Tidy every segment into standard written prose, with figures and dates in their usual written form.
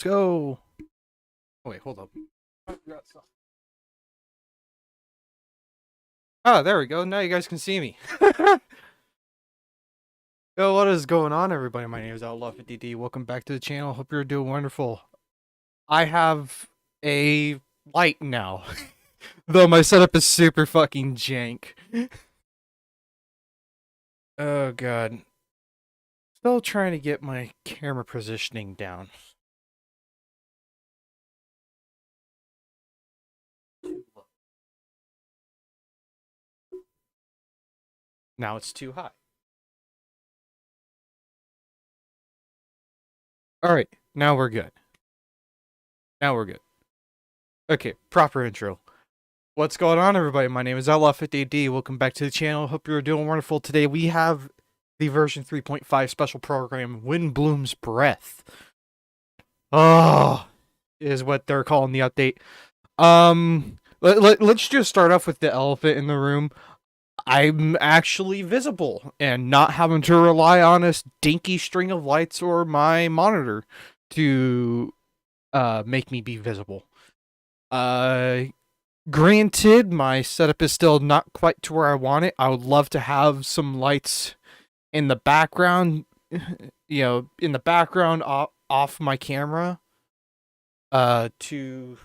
Let's go. Oh, wait, hold up. I forgot something. Oh, there we go. Now you guys can see me. Yo, what is going on, everybody? My name is Outlaw50D. Welcome back to the channel. Hope you're doing wonderful. I have a light now. Though my setup is super fucking jank. Oh, God. Still trying to get my camera positioning down. Now it's too high. Alright, now we're good. Now we're good. Okay, proper intro. What's going on, everybody? My name is Outlaw50D. Welcome back to the channel. Hope you're doing wonderful. Today we have the version 3.5 special program, WINDBLUME's Breath. Oh, is what they're calling the update. Let's just start off with the elephant in the room. I'm actually visible and not having to rely on a dinky string of lights or my monitor to make me be visible. Granted, my setup is still not quite to where I want it. I would love to have some lights in the background, you know, in the background off my camera, to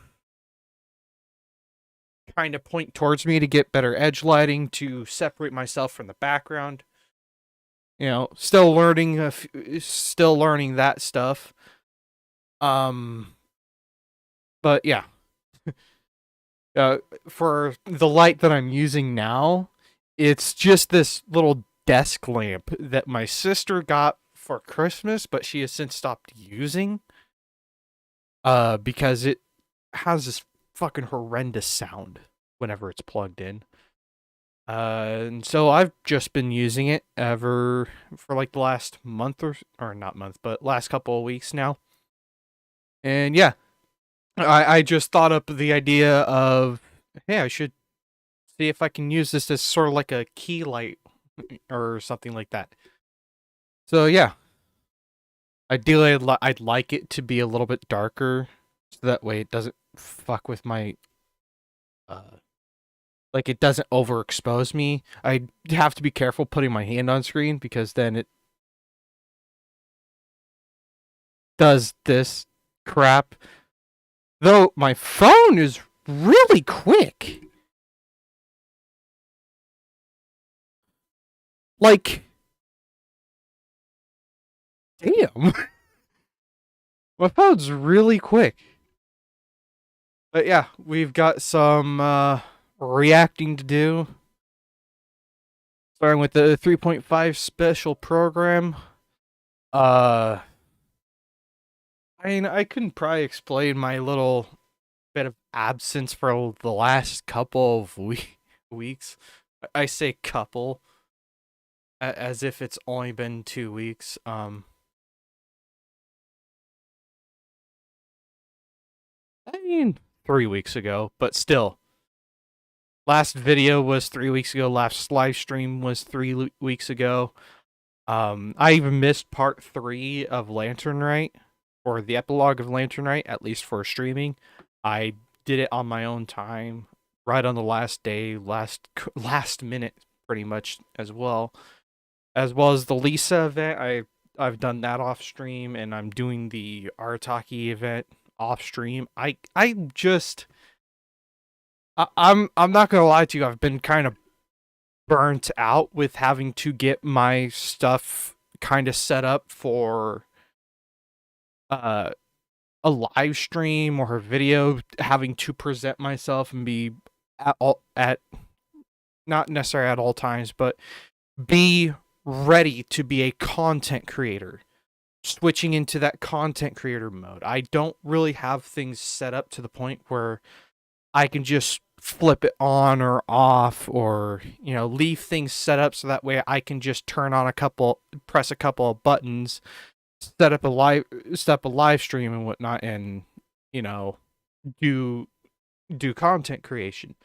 kind of point towards me to get better edge lighting, to separate myself from the background. You know, still learning that stuff. But yeah. For the light that I'm using now, it's just this little desk lamp that my sister got for Christmas, but she has since stopped using. Because it has this fucking horrendous sound whenever it's plugged in. And so I've just been using it for like the last month or not month, but last couple of weeks now. And yeah. I just thought up the idea of, hey, I should see if I can use this as sort of like a key light or something like that. So yeah, ideally I'd like it to be a little bit darker, so that way it doesn't fuck with my, like it doesn't overexpose me. I have to be careful putting my hand on screen because then it does this crap. Though my phone is really quick. Like, damn. My phone's really quick. But yeah, we've got some reacting to do. Starting with the 3.5 special program. I mean, I couldn't probably explain my little bit of absence for the last couple of weeks. I say couple, as if it's only been 2 weeks. I mean, 3 weeks ago, but still. Last video was 3 weeks ago. Last live stream was 3 weeks ago. I even missed part 3 of Lantern Rite, or the epilogue of Lantern Rite, at least for streaming. I did it on my own time, right on the last day, last minute, pretty much as well as the Lisa event. I've done that off stream, and I'm doing the Arataki event off stream. I'm not gonna lie to you. I've been kind of burnt out with having to get my stuff kind of set up for a live stream or a video, having to present myself and be at not necessarily at all times, but be ready to be a content creator, switching into that content creator mode. I don't really have things set up to the point where I can just flip it on or off, or, you know, leave things set up so that way I can just press a couple of buttons, set up a live stream and whatnot, and, you know, do content creation.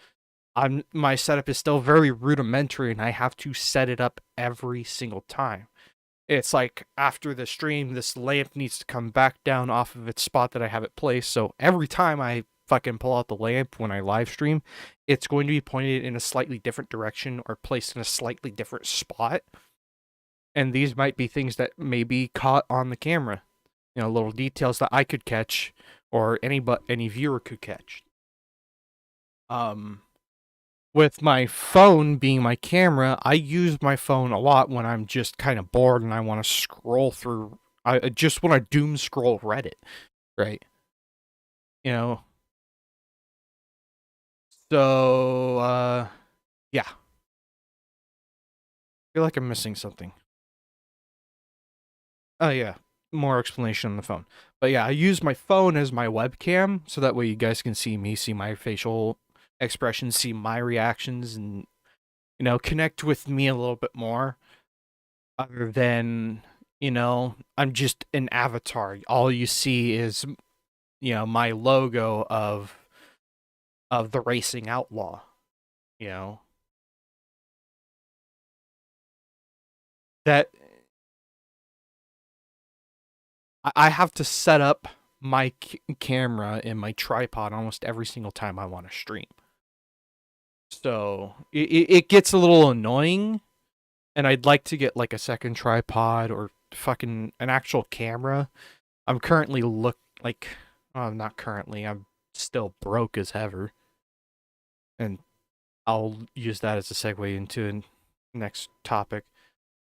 My setup is still very rudimentary, and I have to set it up every single time. it's like after the stream, this lamp needs to come back down off of its spot that I have it placed. So every time I fucking pull out the lamp when I live stream, it's going to be pointed in a slightly different direction or placed in a slightly different spot. And these might be things that may be caught on the camera, you know, little details that I could catch or any viewer could catch. With my phone being my camera, I use my phone a lot when I'm just kind of bored and I want to scroll through. I just want to doom scroll Reddit, right? You know. So, yeah. I feel like I'm missing something. Oh, yeah. More explanation on the phone. But yeah, I use my phone as my webcam so that way you guys can see me, see my facial expressions, see my reactions, and, you know, connect with me a little bit more. Other than, you know, I'm just an avatar. All you see is, you know, my logo of the racing outlaw, you know. That I have to set up my camera and my tripod almost every single time I want to stream. So it gets a little annoying, and I'd like to get like a second tripod or fucking an actual camera. I'm currently not currently. I'm still broke as ever, and I'll use that as a segue into the next topic.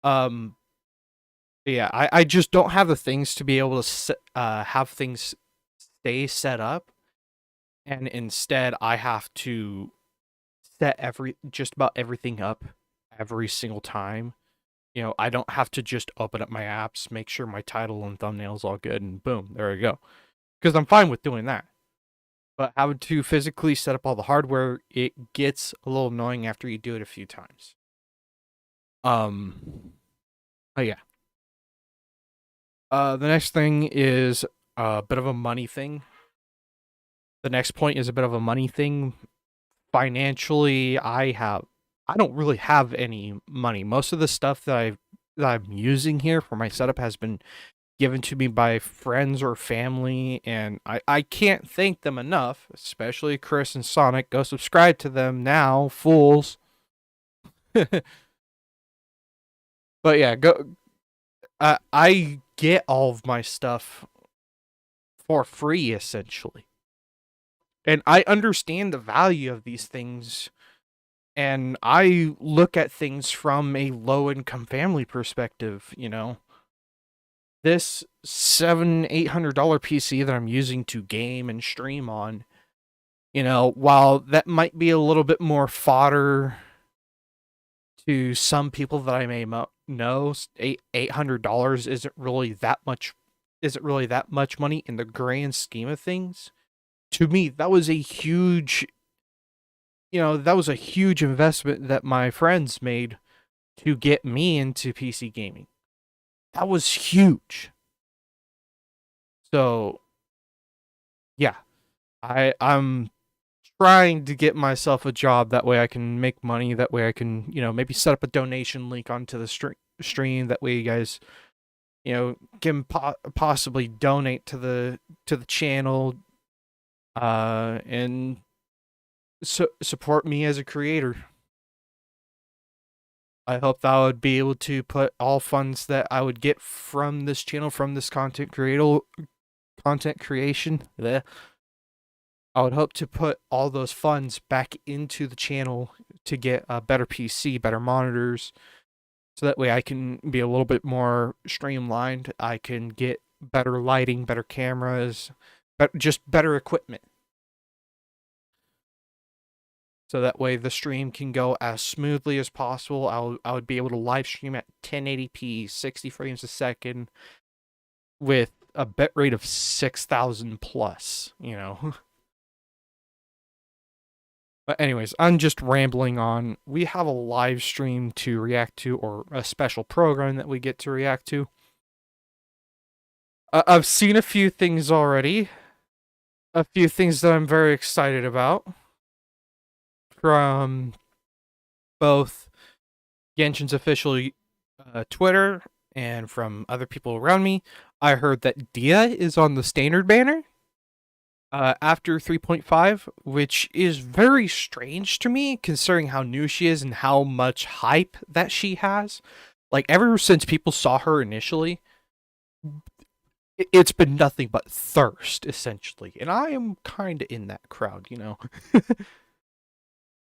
Yeah, I just don't have the things to be able to have things stay set up, and instead I have to set just about everything up every single time. You know, I don't have to just open up my apps, make sure my title and thumbnail's all good, and boom, there we go. Because I'm fine with doing that. But having to physically set up all the hardware, it gets a little annoying after you do it a few times. Oh yeah. The next thing is a bit of a money thing. The next point is a bit of a money thing. Financially, I don't really have any money. Most of the stuff that I'm using here for my setup has been given to me by friends or family, and I can't thank them enough, especially Chris and Sonic. Go subscribe to them now, fools. But yeah, go. I get all of my stuff for free, essentially. And I understand the value of these things, and I look at things from a low-income family perspective, you know. This $700-800 PC that I'm using to game and stream on, you know, while that might be a little bit more fodder to some people that I may know, $800 isn't really that much money in the grand scheme of things. To me, that was a huge investment that my friends made to get me into PC gaming. That was huge. So, yeah, I'm trying to get myself a job. That way I can make money. That way I can, you know, maybe set up a donation link onto the stream. That way you guys, you know, can possibly donate to the channel, and support me as a creator. I hope that I would be able to put all funds that I would get from this channel, from this content creation. I would hope to put all those funds back into the channel to get a better PC, better monitors, so that way I can be a little bit more streamlined. I can get better lighting, better cameras, but just better equipment. So that way the stream can go as smoothly as possible. I would be able to live stream at 1080p, 60 frames a second, with a bitrate of 6,000 plus, you know. But anyways, I'm just rambling on. We have a live stream to react to, or a special program that we get to react to. I've seen a few things already. A few things that I'm very excited about. From both Genshin's official Twitter and from other people around me, I heard that Dia is on the standard banner after 3.5, which is very strange to me considering how new she is and how much hype that she has. Like, ever since people saw her initially, it's been nothing but thirst, essentially. And I am kind of in that crowd, you know?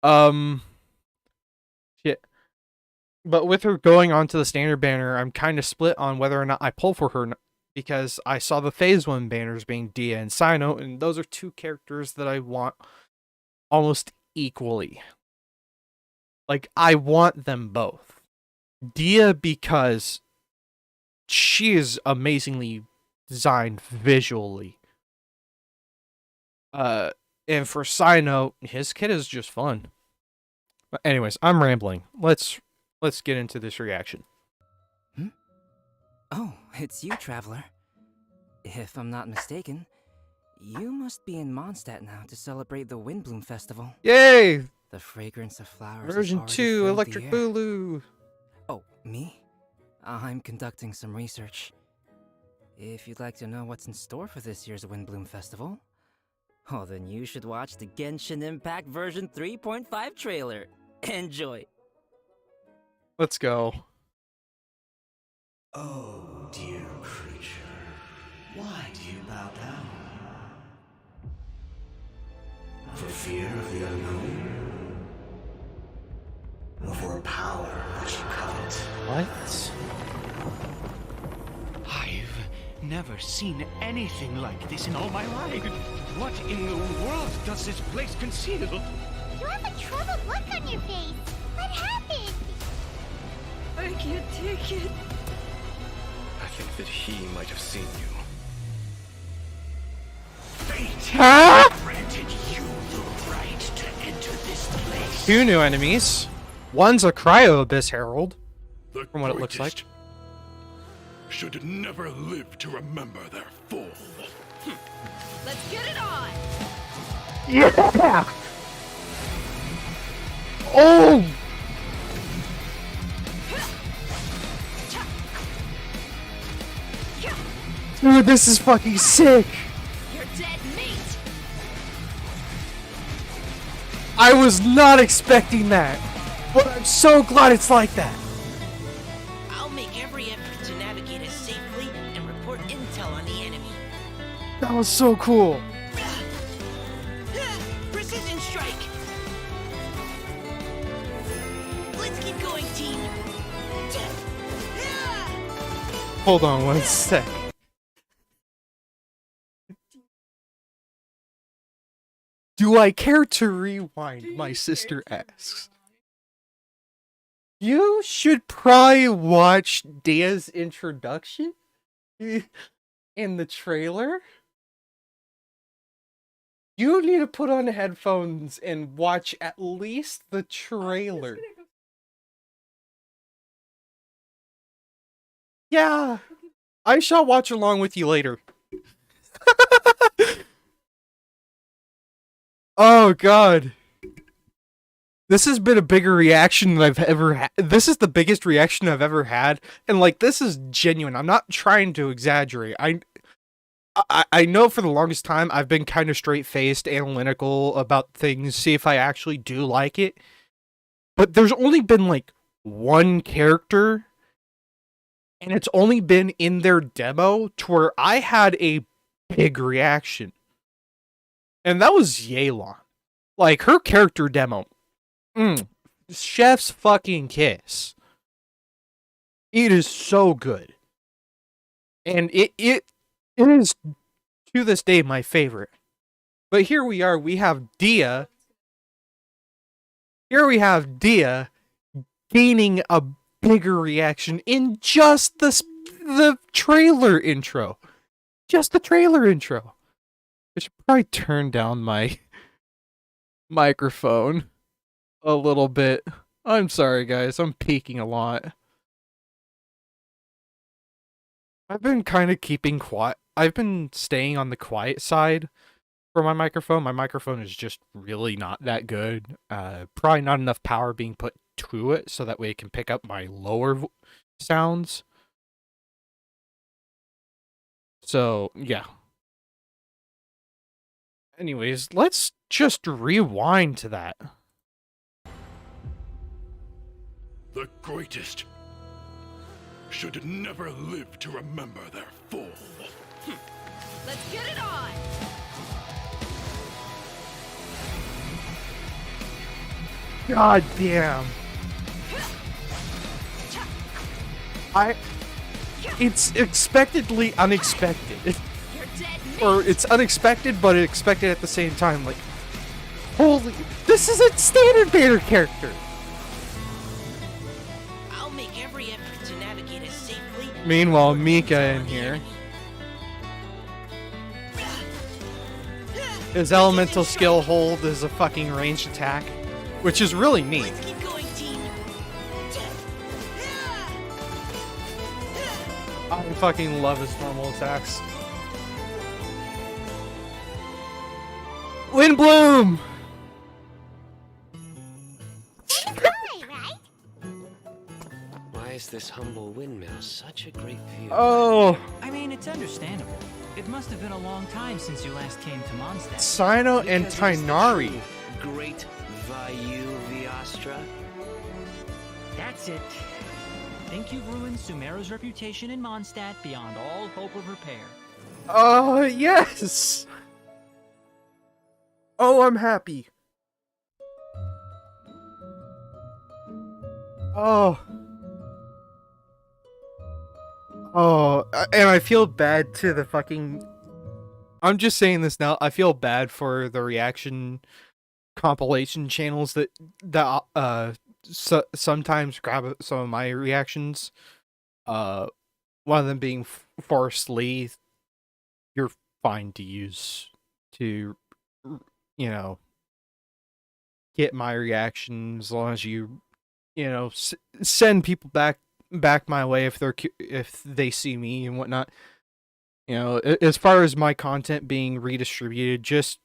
um, shit. But with her going onto the standard banner, I'm kind of split on whether or not I pull for her because I saw the Phase 1 banners being Dia and Sino, and those are two characters that I want almost equally. Like, I want them both. Dia because she is amazingly designed visually. And for Sino, his kit is just fun. But anyways, I'm rambling. Let's get into this reaction. Oh, it's you, traveler. If I'm not mistaken, you must be in Mondstadt now to celebrate the WINDBLUME festival. Yay! The fragrance of flowers. Version 2, Electric Boogaloo. Oh, me? I'm conducting some research. If you'd like to know what's in store for this year's WINDBLUME festival, oh, then you should watch the Genshin Impact version 3.5 trailer. Enjoy. Let's go. Oh, dear creature, why do you bow down? For fear of the unknown? Or for power which you covet? What? I've never seen anything like this in all my life. What in the world does this place conceal? You have a troubled look on your face. What happened? I can't take it. I think that he might have seen you. Fate granted you the right to enter this place. Two new enemies. One's a Cryo Abyss Herald, from what it looks like. Should never live to remember their fall. Let's get it on! Yeah! Oh! Dude, this is fucking sick! You're dead meat! I was not expecting that! But I'm so glad it's like that! I'll make every effort to navigate us safely and report intel on the enemy. That was so cool! Precision strike! Let's keep going, team! Hold on one sec. Do I care to rewind? My sister asks. You should probably watch Dia's introduction in the trailer. You need to put on headphones and watch at least the trailer. Yeah, I shall watch along with you later. Oh god. This has been a bigger reaction than I've ever had. This is the biggest reaction I've ever had. And like, this is genuine. I'm not trying to exaggerate. I know for the longest time I've been kind of straight-faced, analytical about things, see if I actually do like it. But there's only been like one character, and it's only been in their demo to where I had a big reaction. And that was Yelan. Like, her character demo. Chef's fucking kiss. It is so good. And it is, to this day, my favorite. But here we are, we have Dia. Here we have Dia gaining a bigger reaction in just the trailer intro. Just the trailer intro. I should probably turn down my microphone a little bit. I'm sorry, guys. I'm peeking a lot. I've been kind of keeping quiet. I've been staying on the quiet side for my microphone. My microphone is just really not that good. Probably not enough power being put to it so that way it can pick up my lower sounds. So, yeah. Anyways, let's just rewind to that. The greatest should never live to remember their fall. Let's get it on! God damn. It's expectedly unexpected. You're dead meat! Or it's unexpected, but expected at the same time. Like, holy, this is a standard banner character. I'll make every effort to navigate as safely. Meanwhile, Mika in here. His elemental skill hold is a fucking ranged attack, which is really neat. Let's keep going, team. I fucking love his normal attacks. WINDBLUME! Collei, right? Why is this humble windmill such a great view? Oh, I mean, it's understandable. It must have been a long time since you last came to Mondstadt. Sino and Because it's the Tainari. true Great Vayu Viastra. That's it. Think you've ruined Sumeru's reputation in Mondstadt beyond all hope of repair. Oh, yes! Oh, I'm happy. Oh. Oh, and I feel bad to the fucking... I'm just saying this now. I feel bad for the reaction compilation channels that sometimes grab some of my reactions. One of them being Forrest Lee. You're fine to use to, you know, get my reaction as long as you know, send people back my way if they see me and whatnot. You know, as far as my content being redistributed, just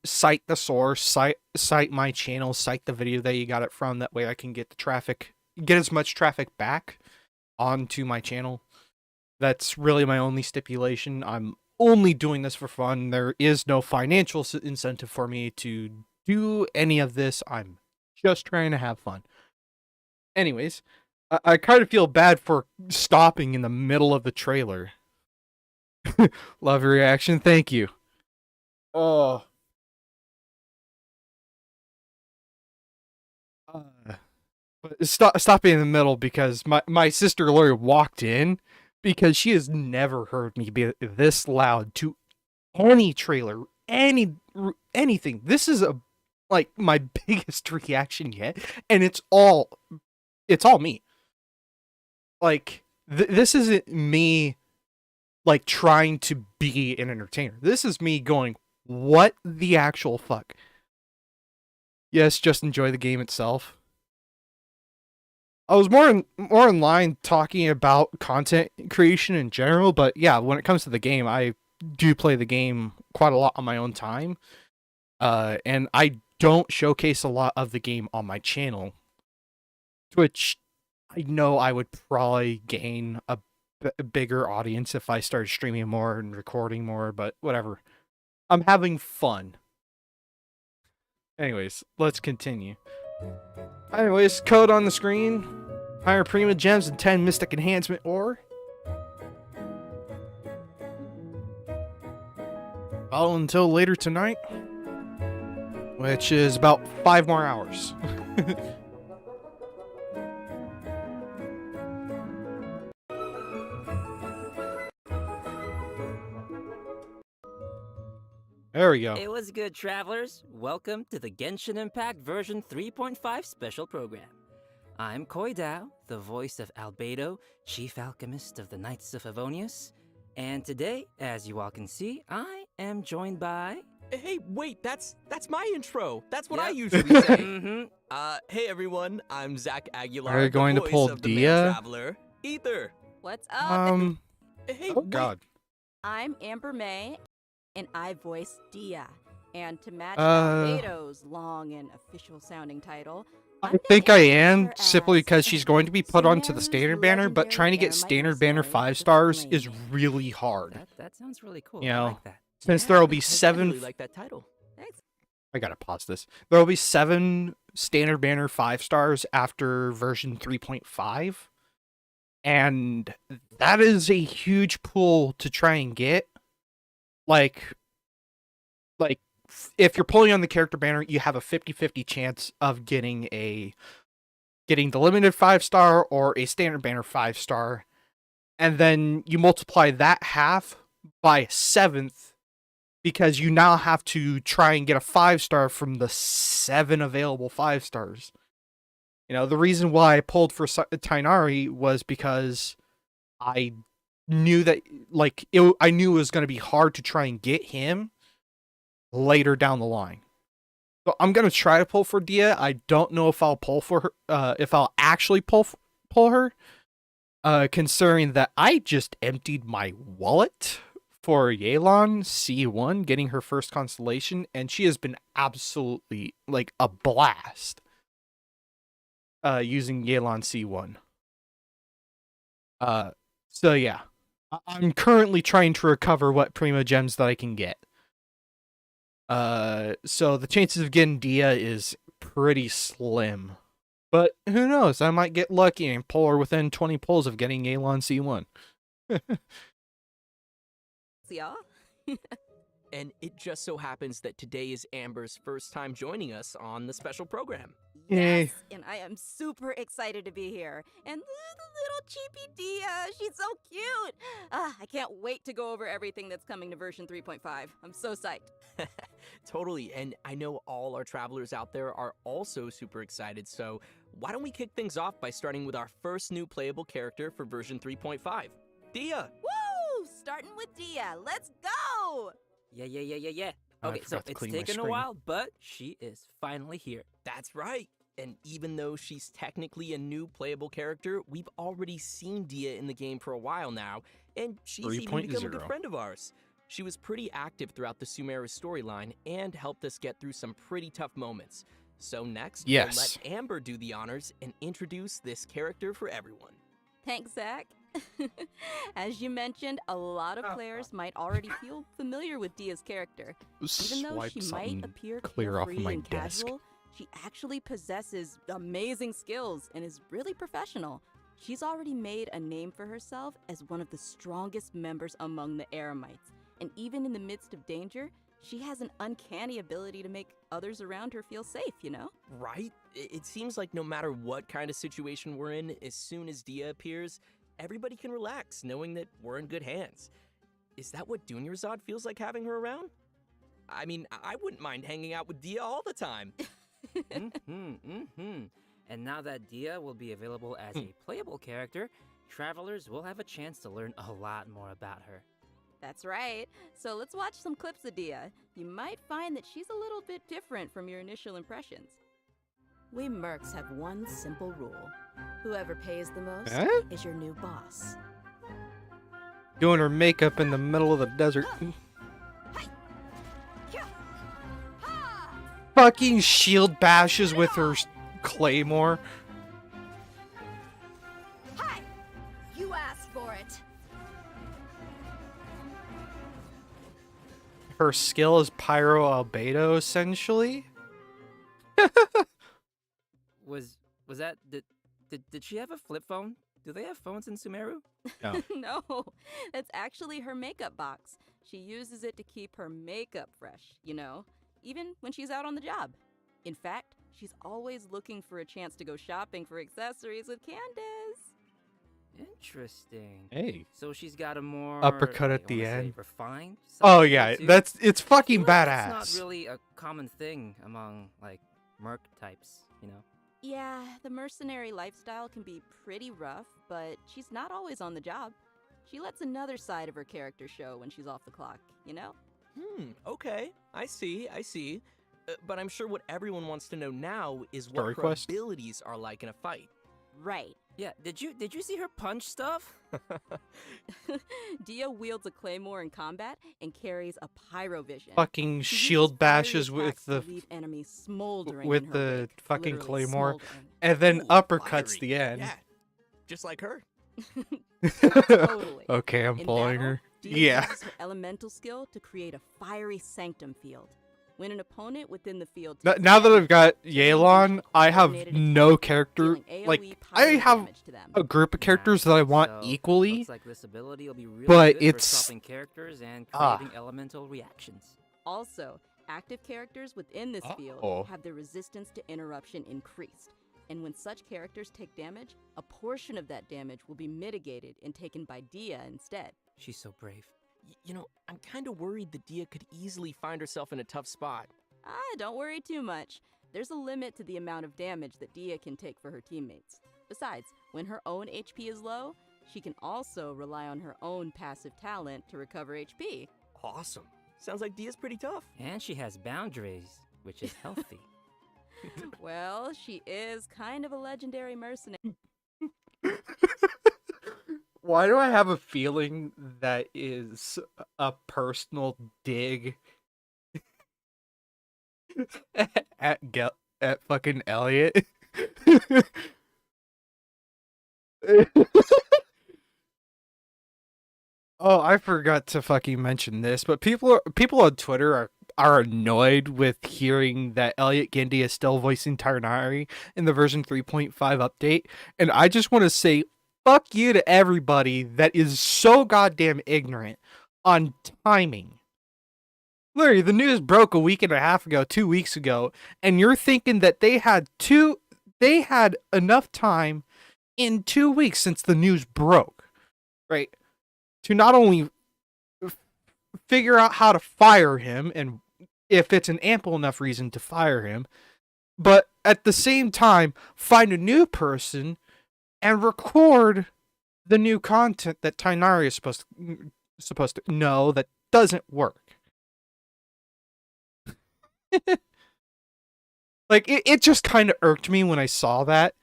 cite the source, cite my channel, cite the video that you got it from. That way I can get the traffic, get as much traffic back onto my channel. That's really my only stipulation. I'm only doing this for fun. There is no financial incentive for me to do any of this. I'm just trying to have fun. Anyways, I kind of feel bad for stopping in the middle of the trailer. Love your reaction. Thank you. Oh. But stopping in the middle because my sister Lori walked in because she has never heard me be this loud to any trailer, anything. This is like my biggest reaction yet, and it's all me. Like this isn't me like trying to be an entertainer. This is me going, what the actual fuck? Yes, just enjoy the game itself. I was more in line talking about content creation in general, but yeah, when it comes to the game, I do play the game quite a lot on my own time. And I don't showcase a lot of the game on my channel, which I know I would probably gain a bigger audience if I started streaming more and recording more, but whatever. I'm having fun. Anyways, let's continue. Anyways, code on the screen. Higher Primogems and 10 Mystic Enhancement Ore. Well, until later tonight, which is about 5 more hours. There we go. It was good, travelers. Welcome to the Genshin Impact version 3.5 special program. I'm Collei, the voice of Albedo, chief alchemist of the Knights of Favonius. And today, as you all can see, I am joined by... Hey, wait, that's my intro. That's what I Yep. usually say. Mm-hmm. Hey everyone, I'm Zach Aguilar. Are you the going to voice pull of the Dia? Man Traveler. Ether. What's up? Hey, Oh wait. god. I'm Amber May, and I voice Dia. And to match Uh. Albedo's long and official sounding title, I I'm think gonna I introduce am her simply as because she's going to be put onto the Sumeru's standard banner, but legendary trying to get Eremite standard banner mercenary, 5 the stars is Flame. really hard. That sounds really cool. You I know, like that. since Yeah, there will be I 7 really like that title. Thanks. I gotta pause this. There will be 7 standard banner 5 stars after version 3.5. And that is a huge pool to try and get. Like if you're pulling on the character banner, you have a 50-50 chance of getting the limited 5 star or a standard banner 5 star. And then you multiply that half by 7th, because you now have to try and get a 5 star from the 7 available 5 stars. You know, the reason why I pulled for Tainari was because I knew that, I knew it was going to be hard to try and get him later down the line. So I'm going to try to pull for Dia. I don't know if I'll pull for her, if I'll actually pull her, considering that I just emptied my wallet for Yelan C1, getting her first constellation, and she has been absolutely a blast using Yelan C1. So yeah, I'm currently trying to recover what Primogems that I can get. So the chances of getting Dia is pretty slim, but who knows? I might get lucky and pull her within 20 pulls of getting Yelan C1. Y'all. And it just so happens that today is Amber's first time joining us on the special program. Yay. Yes, and I am super excited to be here. And the little cheapy Dia, she's so cute. I can't wait to go over everything that's coming to version 3.5. I'm so psyched. Totally, and I know all our travelers out there are also super excited, so why don't we kick things off by starting with our first new playable character for version 3.5, Dia! Woo! Starting with Dia. Let's go! Yeah. I Okay, so forgot to it's clean my taken a screen. while, but she is finally here. That's right! And even though she's technically a new playable character, we've already seen Dia in the game for a while now, and she's even become a good 3.0. friend of ours. She was pretty active throughout the Sumeru storyline and helped us get through some pretty tough moments. So next, Yes. we'll let Amber do the honors and introduce this character for everyone. Thanks, Zach. As you mentioned, a lot of players might already feel familiar with Dia's character. Even though Swipe she something might appear clear off of carefree my and desk. casual, she actually possesses amazing skills and is really professional. She's already made a name for herself as one of the strongest members among the Eremites. And even in the midst of danger, she has an uncanny ability to make others around her feel safe, you know? Right? It seems like no matter what kind of situation we're in, as soon as Dia appears, everybody can relax knowing that we're in good hands. Is that what Dunyarzad feels like having her around? I mean, I wouldn't mind hanging out with Dia all the time. And now that Dia will be available as a playable character, travelers will have a chance to learn a lot more about her. That's right. So let's watch some clips of Dia. You might find that she's a little bit different from your initial impressions. We mercs have one simple rule. Whoever pays the most is your new boss. Doing her makeup in the middle of the desert. Fucking shield bashes with her claymore. Hi! You asked for it. Her skill is Pyro Albedo, essentially. Was that did she have a flip phone? Do they have phones in Sumeru? No. No, that's actually her makeup box. She uses it to keep her makeup fresh, you know, even when she's out on the job. In fact, she's always looking for a chance to go shopping for accessories with Candace. Interesting. Hey. So she's got a more Uppercut at I the wanna say end. refined. Oh side yeah, too? it's fucking badass. That's not really a common thing among merc types, you know. Yeah, the mercenary lifestyle can be pretty rough, but she's not always on the job. She lets another side of her character show when she's off the clock, you know? Okay. I see. But I'm sure what everyone wants to know now is what Story her quest? abilities are like in a fight. Right. Yeah, did you see her punch stuff? Dia wields a claymore in combat and carries a pyrovision. Fucking She uses shield fiery bashes with attacks the to leave enemies smoldering in with her the wake, fucking literally claymore, smoldering. and then Ooh, uppercuts fiery. the end. Yeah, just like her. Totally. Okay, I'm In pulling battle, her. Dia Yeah. uses her elemental skill to create a fiery sanctum field. When an opponent within the field Now takes that damage, I've got she'll unleash Yelan, a I have coordinated no attack, character. dealing AoE Like, pyro I have damage to them. a group of characters that I want So, equally. Looks like this ability will be really but good it's- for swapping characters and Ah. creating elemental reactions. Also, active characters within this Oh. field have their resistance to interruption increased. And when such characters take damage, a portion of that damage will be mitigated and taken by Dia instead. She's so brave. You know, I'm kind of worried that Dia could easily find herself in a tough spot. Don't worry too much. There's a limit to the amount of damage that Dia can take for her teammates. Besides, when her own HP is low, she can also rely on her own passive talent to recover HP. Awesome. Sounds like Dia's pretty tough. And she has boundaries, which is healthy. Well, she is kind of a legendary mercenary. Why do I have a feeling that is a personal dig at fucking Elliot? Oh, I forgot to fucking mention this, but people on Twitter are annoyed with hearing that Elliot Gindi is still voicing Tarnari in the version 3.5 update, and I just want to say fuck you to everybody that is so goddamn ignorant on timing. Literally, the news broke a week and a half ago, 2 weeks ago, and you're thinking that they had enough time in 2 weeks since the news broke, right? To not only figure out how to fire him and if it's an ample enough reason to fire him, but at the same time find a new person and record the new content that Tainari is supposed to. No, that doesn't work. Like, it just kind of irked me when I saw that,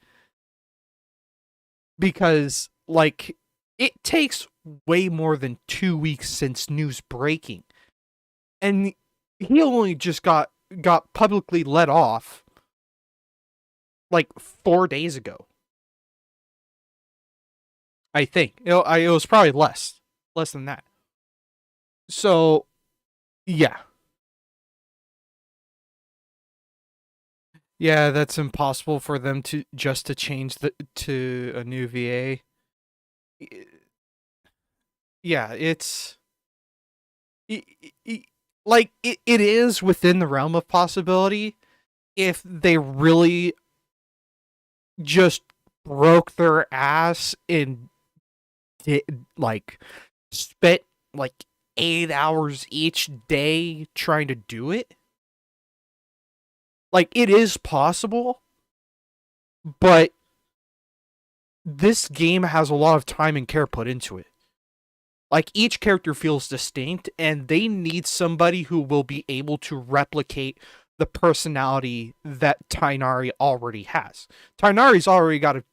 because, like, it takes way more than 2 weeks since news breaking, and he only just got publicly let off like 4 days ago. I think it was probably less than that. So, yeah. Yeah, that's impossible for them to change to a new VA. Yeah, it's like it is within the realm of possibility if they really just broke their ass and spent like 8 hours each day trying to do it. Like, it is possible, but this game has a lot of time and care put into it. Like, each character feels distinct, and they need somebody who will be able to replicate the personality that Tainari already has. Tainari's already got a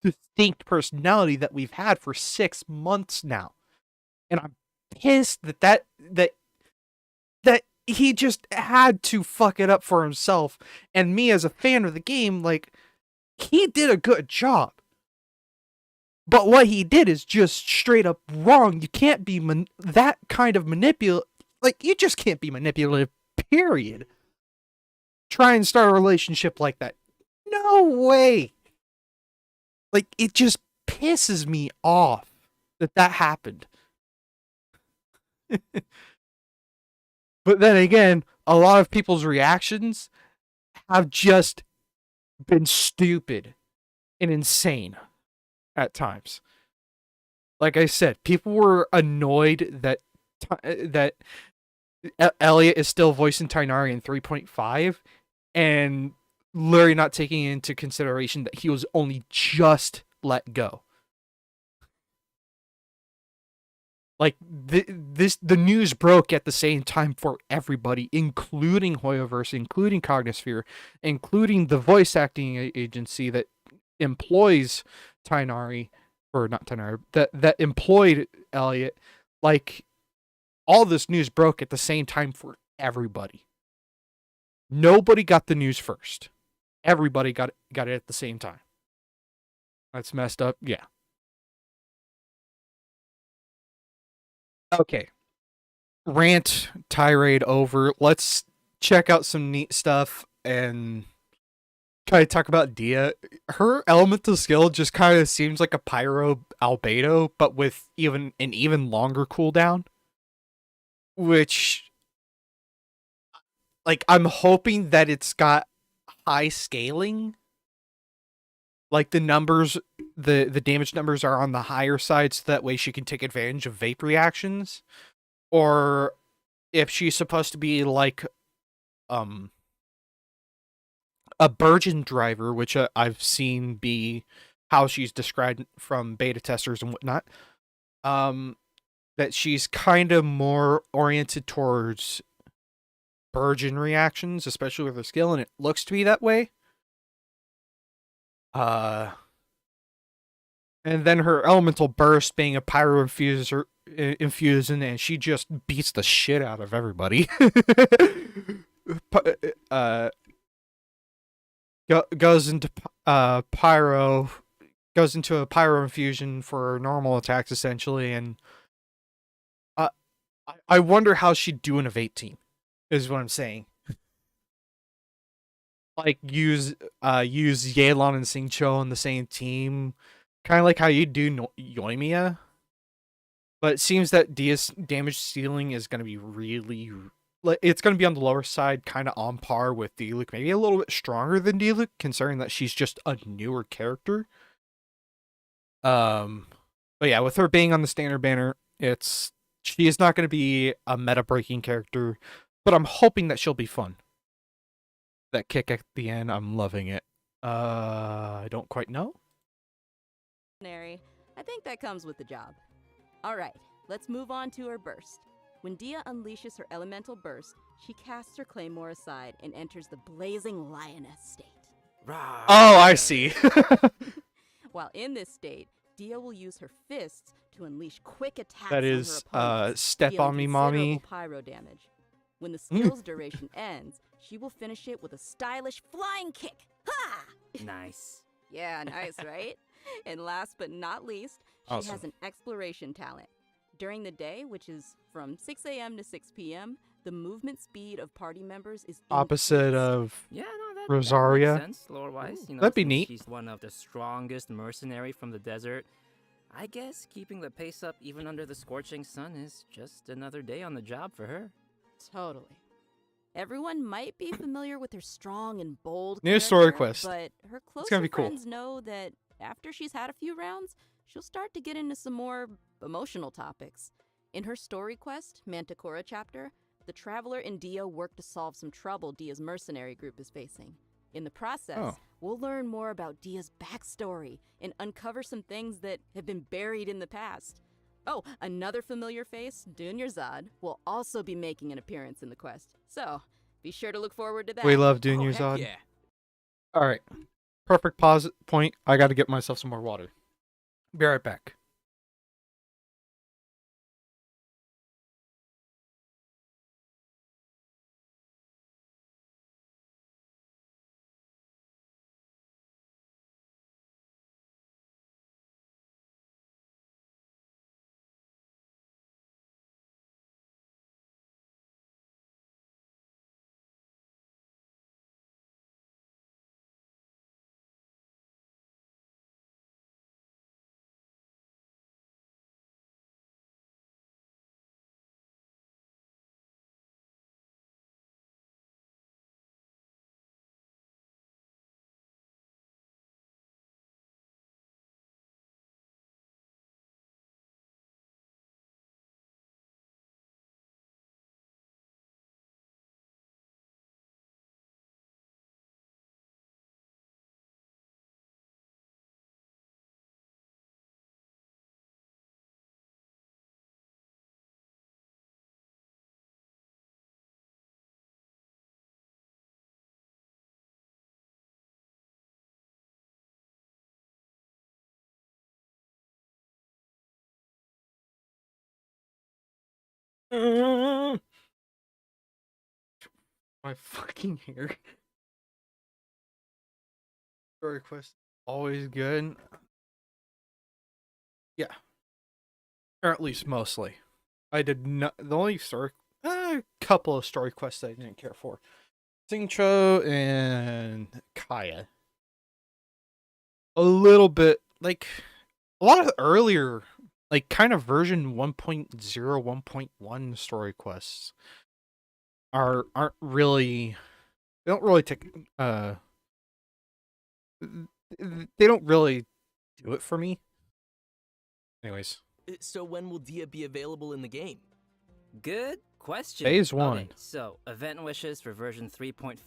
distinct personality that we've had for 6 months now. And I'm pissed that he just had to fuck it up for himself. And me, as a fan of the game, like, he did a good job. But what he did is just straight up wrong. You can't be that kind of manipulative. Like, you just can't be manipulative, period. Try and start a relationship like that. No way. Like, it just pisses me off that happened. But then again, a lot of people's reactions have just been stupid and insane at times. Like I said, people were annoyed that Elliot is still voicing Tainari in 3.5 and literally not taking into consideration that he was only just let go. Like, the news broke at the same time for everybody, including Hoyoverse, including Cognisphere, including the voice acting agency that employs Tainari, or not Tainari, that employed Elliot, like, all this news broke at the same time for everybody. Nobody got the news first. Everybody got it at the same time. That's messed up. Yeah. Okay. Rant tirade over. Let's check out some neat stuff and kind of talk about Dia. Her elemental skill just kind of seems like a pyro albedo, but with an even longer cooldown. Which, like, I'm hoping that it's got high scaling. Like, the numbers, the damage numbers are on the higher side, so that way she can take advantage of vape reactions. Or if she's supposed to be like a Burgeon driver, which I've seen be how she's described from beta testers and whatnot, that she's kind of more oriented towards Burgeon reactions, especially with her skill, and it looks to be that way. And then her elemental burst being a pyro infusion, and she just beats the shit out of everybody. Goes into pyro, goes into a pyro infusion for normal attacks essentially, and I wonder how she'd do in a Vate team, is what I'm saying. Like, use Yelan and Xingqiu on the same team, kind of like how you do Yoimiya. But it seems that Dia's damage ceiling is going to be really, it's going to be on the lower side, kind of on par with Diluc, maybe a little bit stronger than Diluc, considering that she's just a newer character. But yeah, with her being on the standard banner, she is not going to be a meta-breaking character, but I'm hoping that she'll be fun. That kick at the end, I'm loving it. I don't quite know. I think that comes with the job. Alright, let's move on to her burst. When Dia unleashes her elemental burst, she casts her claymore aside and enters the blazing lioness state. Oh, I see. While in this state, Dia will use her fists to unleash quick attacks that is, on her opponents, step on me, mommy. Pyro damage. When the skill's duration ends, she will finish it with a stylish flying kick. Ha! Nice. Yeah, nice, right? And last but not least, she has an exploration talent. During the day, which is from 6 a.m. to 6 p.m., the movement speed of party members is opposite of Rosaria. That makes sense, lore-wise. That'd be neat. She's one of the strongest mercenary from the desert. I guess keeping the pace up even under the scorching sun is just another day on the job for her. Totally. Everyone might be familiar with her strong and bold new story character, quest. But her It's gonna closer be cool. friends know that after she's had a few rounds, she'll start to get into some more emotional topics. In her story quest, Manticora chapter, the Traveler and Dia work to solve some trouble Dia's mercenary group is facing. In the process, we'll learn more about Dia's backstory and uncover some things that have been buried in the past. Oh, another familiar face, Dunyarzad, will also be making an appearance in the quest. So, be sure to look forward to that. We love Dunyarzad. Yeah. Alright. Perfect pause point. I gotta get myself some more water. Be right back. My fucking hair. Story quest always good. Yeah, or at least mostly. I did not. The only story, couple of story quests I didn't care for, Singcho and Kaya. A little bit like a lot of earlier, like kind of version 1.0, 1.1 story quests aren't really. They don't really take. They don't really do it for me. Anyways, So when will Dia be available in the game? Good question. Phase 1. Okay, so event wishes for version 3.5.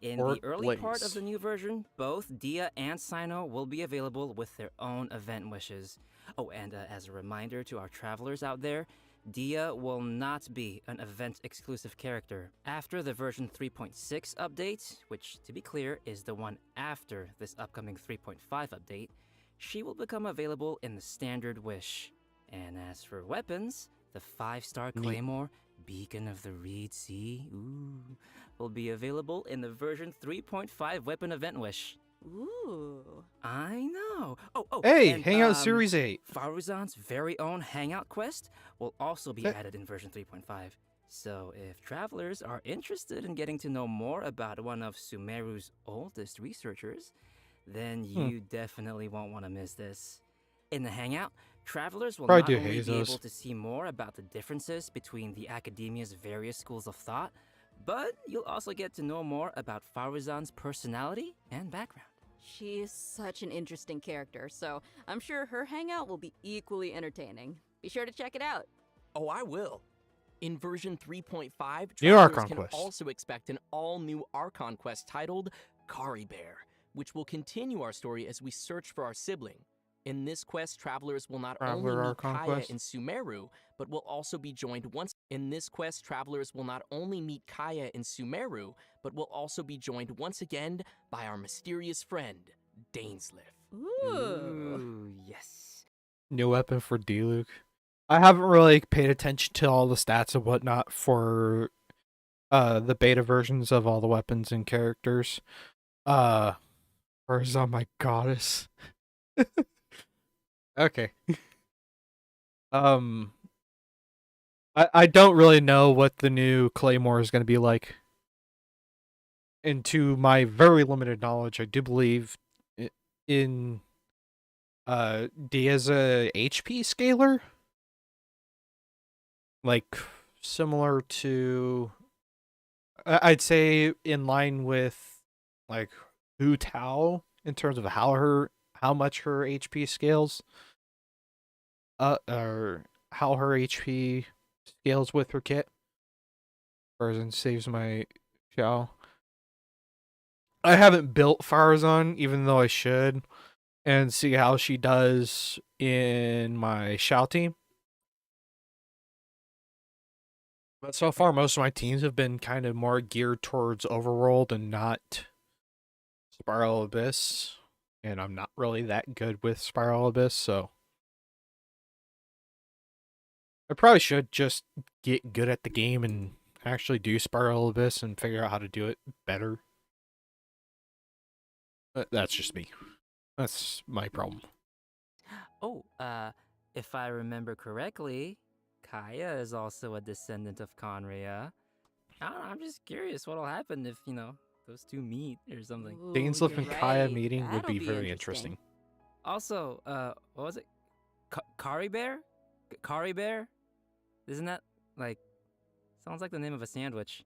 In Fort the early part Blaze. of the new version, both Dia and Sino will be available with their own event wishes. Oh, and as a reminder to our travelers out there, Dia will not be an event-exclusive character. After the version 3.6 update, which, to be clear, is the one after this upcoming 3.5 update, she will become available in the standard wish. And as for weapons, the 5-star Neat. Claymore, Beacon of the Reed Sea, will be available in the version 3.5 weapon event wish. Ooh. I know. Hey, and, Hangout Series 8. Faruzan's very own Hangout quest will also be Okay. added in version 3.5. So if travelers are interested in getting to know more about one of Sumeru's oldest researchers, then you definitely won't want to miss this. In the Hangout, travelers will Probably not do only be Hazos. able to see more about the differences between the academia's various schools of thought, but you'll also get to know more about Faruzan's personality and background. She is such an interesting character, so I'm sure her hangout will be equally entertaining. Be sure to check it out. Oh, I will. In version 3.5, New travelers Archon can quest. also expect an all-new Archon quest titled Kari Bear, which will continue our story as we search for our sibling. In this quest, travelers will not only Traveler meet Archon Kaya quest? in Sumeru, but will also be joined once. In this quest, travelers will not only meet Kaya in Sumeru, but will also be joined once again by our mysterious friend, Dainsliff. Ooh. Yes. New weapon for D-Luke. I haven't really paid attention to all the stats and whatnot for the beta versions of all the weapons and characters. Where's on my goddess? Okay. I don't really know what the new Claymore is going to be like. And to my very limited knowledge, I do believe in Dia's a HP scaler, like similar to, I'd say in line with like Hu Tao in terms of how much her HP scales, or how her HP scales with her kit. Farazan saves my Xiao. I haven't built Farazan, even though I should, and see how she does in my Xiao team. But so far, most of my teams have been kind of more geared towards Overworld and not Spiral Abyss. And I'm not really that good with Spiral Abyss, so I probably should just get good at the game and actually do Spiral Abyss and figure out how to do it better. But that's just me. That's my problem. Oh, if I remember correctly, Kaya is also a descendant of Conria. I don't know, I'm just curious what'll happen if, those two meet or something. Ooh, Dainsliff you're and Kaya right. meeting would That'll be very interesting. Also, what was it? Kari Bear? Kari Bear? Isn't that, sounds like the name of a sandwich.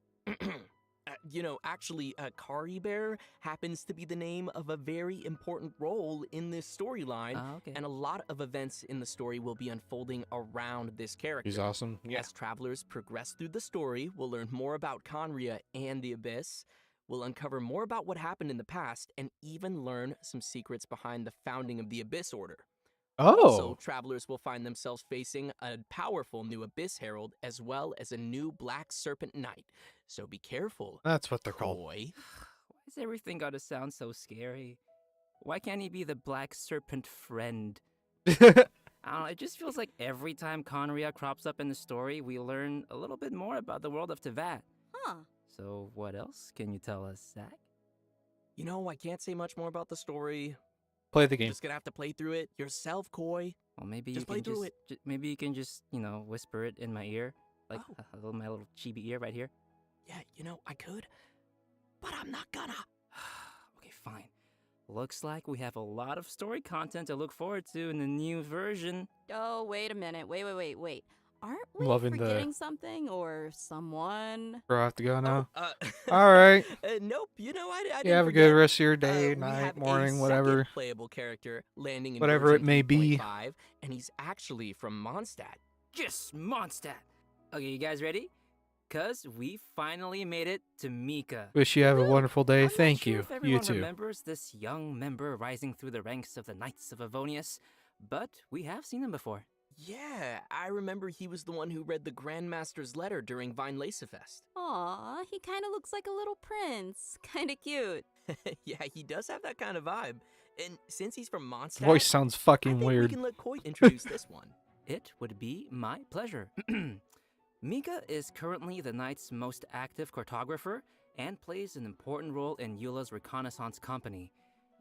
Actually, Kari Bear happens to be the name of a very important role in this storyline, Okay. and a lot of events in the story will be unfolding around this character. He's awesome. Yeah. As travelers progress through the story, we'll learn more about Conria and the Abyss. We'll uncover more about what happened in the past, and even learn some secrets behind the founding of the Abyss Order. Also, travelers will find themselves facing a powerful new Abyss Herald, as well as a new Black Serpent Knight. So be careful. That's what they're called. Boy. Why is everything gotta sound so scary? Why can't he be the Black Serpent friend? I don't know, it just feels like every time Conria crops up in the story, we learn a little bit more about the world of Tevat. Huh. So what else can you tell us, Zach? You know, I can't say much more about the story. Play the game. Just gonna have to play through it yourself, Koi. Well, maybe Just you play can through just, it. maybe you can just, whisper it in my ear, like Oh. my little chibi ear right here. Yeah, you know, I could, but I'm not gonna. Okay, fine. Looks like we have a lot of story content to look forward to in the new version. Oh, wait a minute. Wait. Aren't we Loving forgetting something or someone? Bro, I have to go now. Oh, All right. Nope. You know, I didn't Yeah, have a forget. good rest of your We day, night, have morning, a whatever. second playable character landing in Whatever version it may be. 3.5, and he's actually from Mondstadt. Yes, Mondstadt! Okay, you guys ready? Cause we finally made it to Mika. Wish you have a wonderful day. I'm Thank not sure you. if You everyone too. remembers this young member rising through the ranks of the Knights of Avonius, but we have seen him before. Yeah, I remember he was the one who read the Grandmaster's letter during Vine Lacefest. Aw, he kind of looks like a little prince. Kind of cute. Yeah, he does have that kind of vibe. And since he's from Mondstadt, Voice sounds I fucking think weird. we can let Koi introduce this one. It would be my pleasure. Mika is currently the Knight's most active cartographer and plays an important role in Eula's reconnaissance company.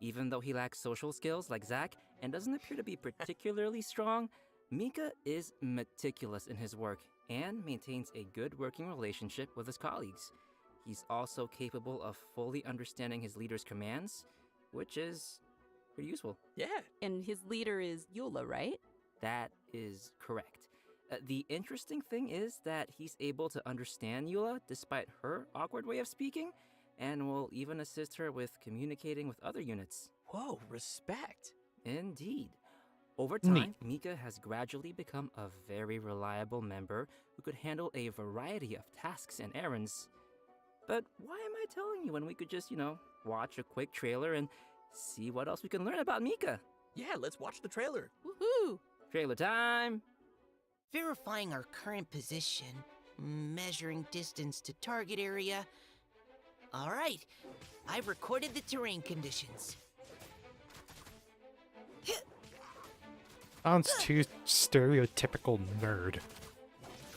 Even though he lacks social skills like Zack and doesn't appear to be particularly strong, Mika is meticulous in his work and maintains a good working relationship with his colleagues. He's also capable of fully understanding his leader's commands, which is pretty useful. Yeah. And his leader is Eula, right? That is correct. The interesting thing is that he's able to understand Eula despite her awkward way of speaking, and will even assist her with communicating with other units. Whoa, respect. Indeed. Over time, Neat. Mika has gradually become a very reliable member who could handle a variety of tasks and errands. But why am I telling you when we could just, watch a quick trailer and see what else we can learn about Mika? Yeah, let's watch the trailer. Woohoo! Trailer time! Verifying our current position, measuring distance to target area. All right, I've recorded the terrain conditions. Sounds too stereotypical nerd.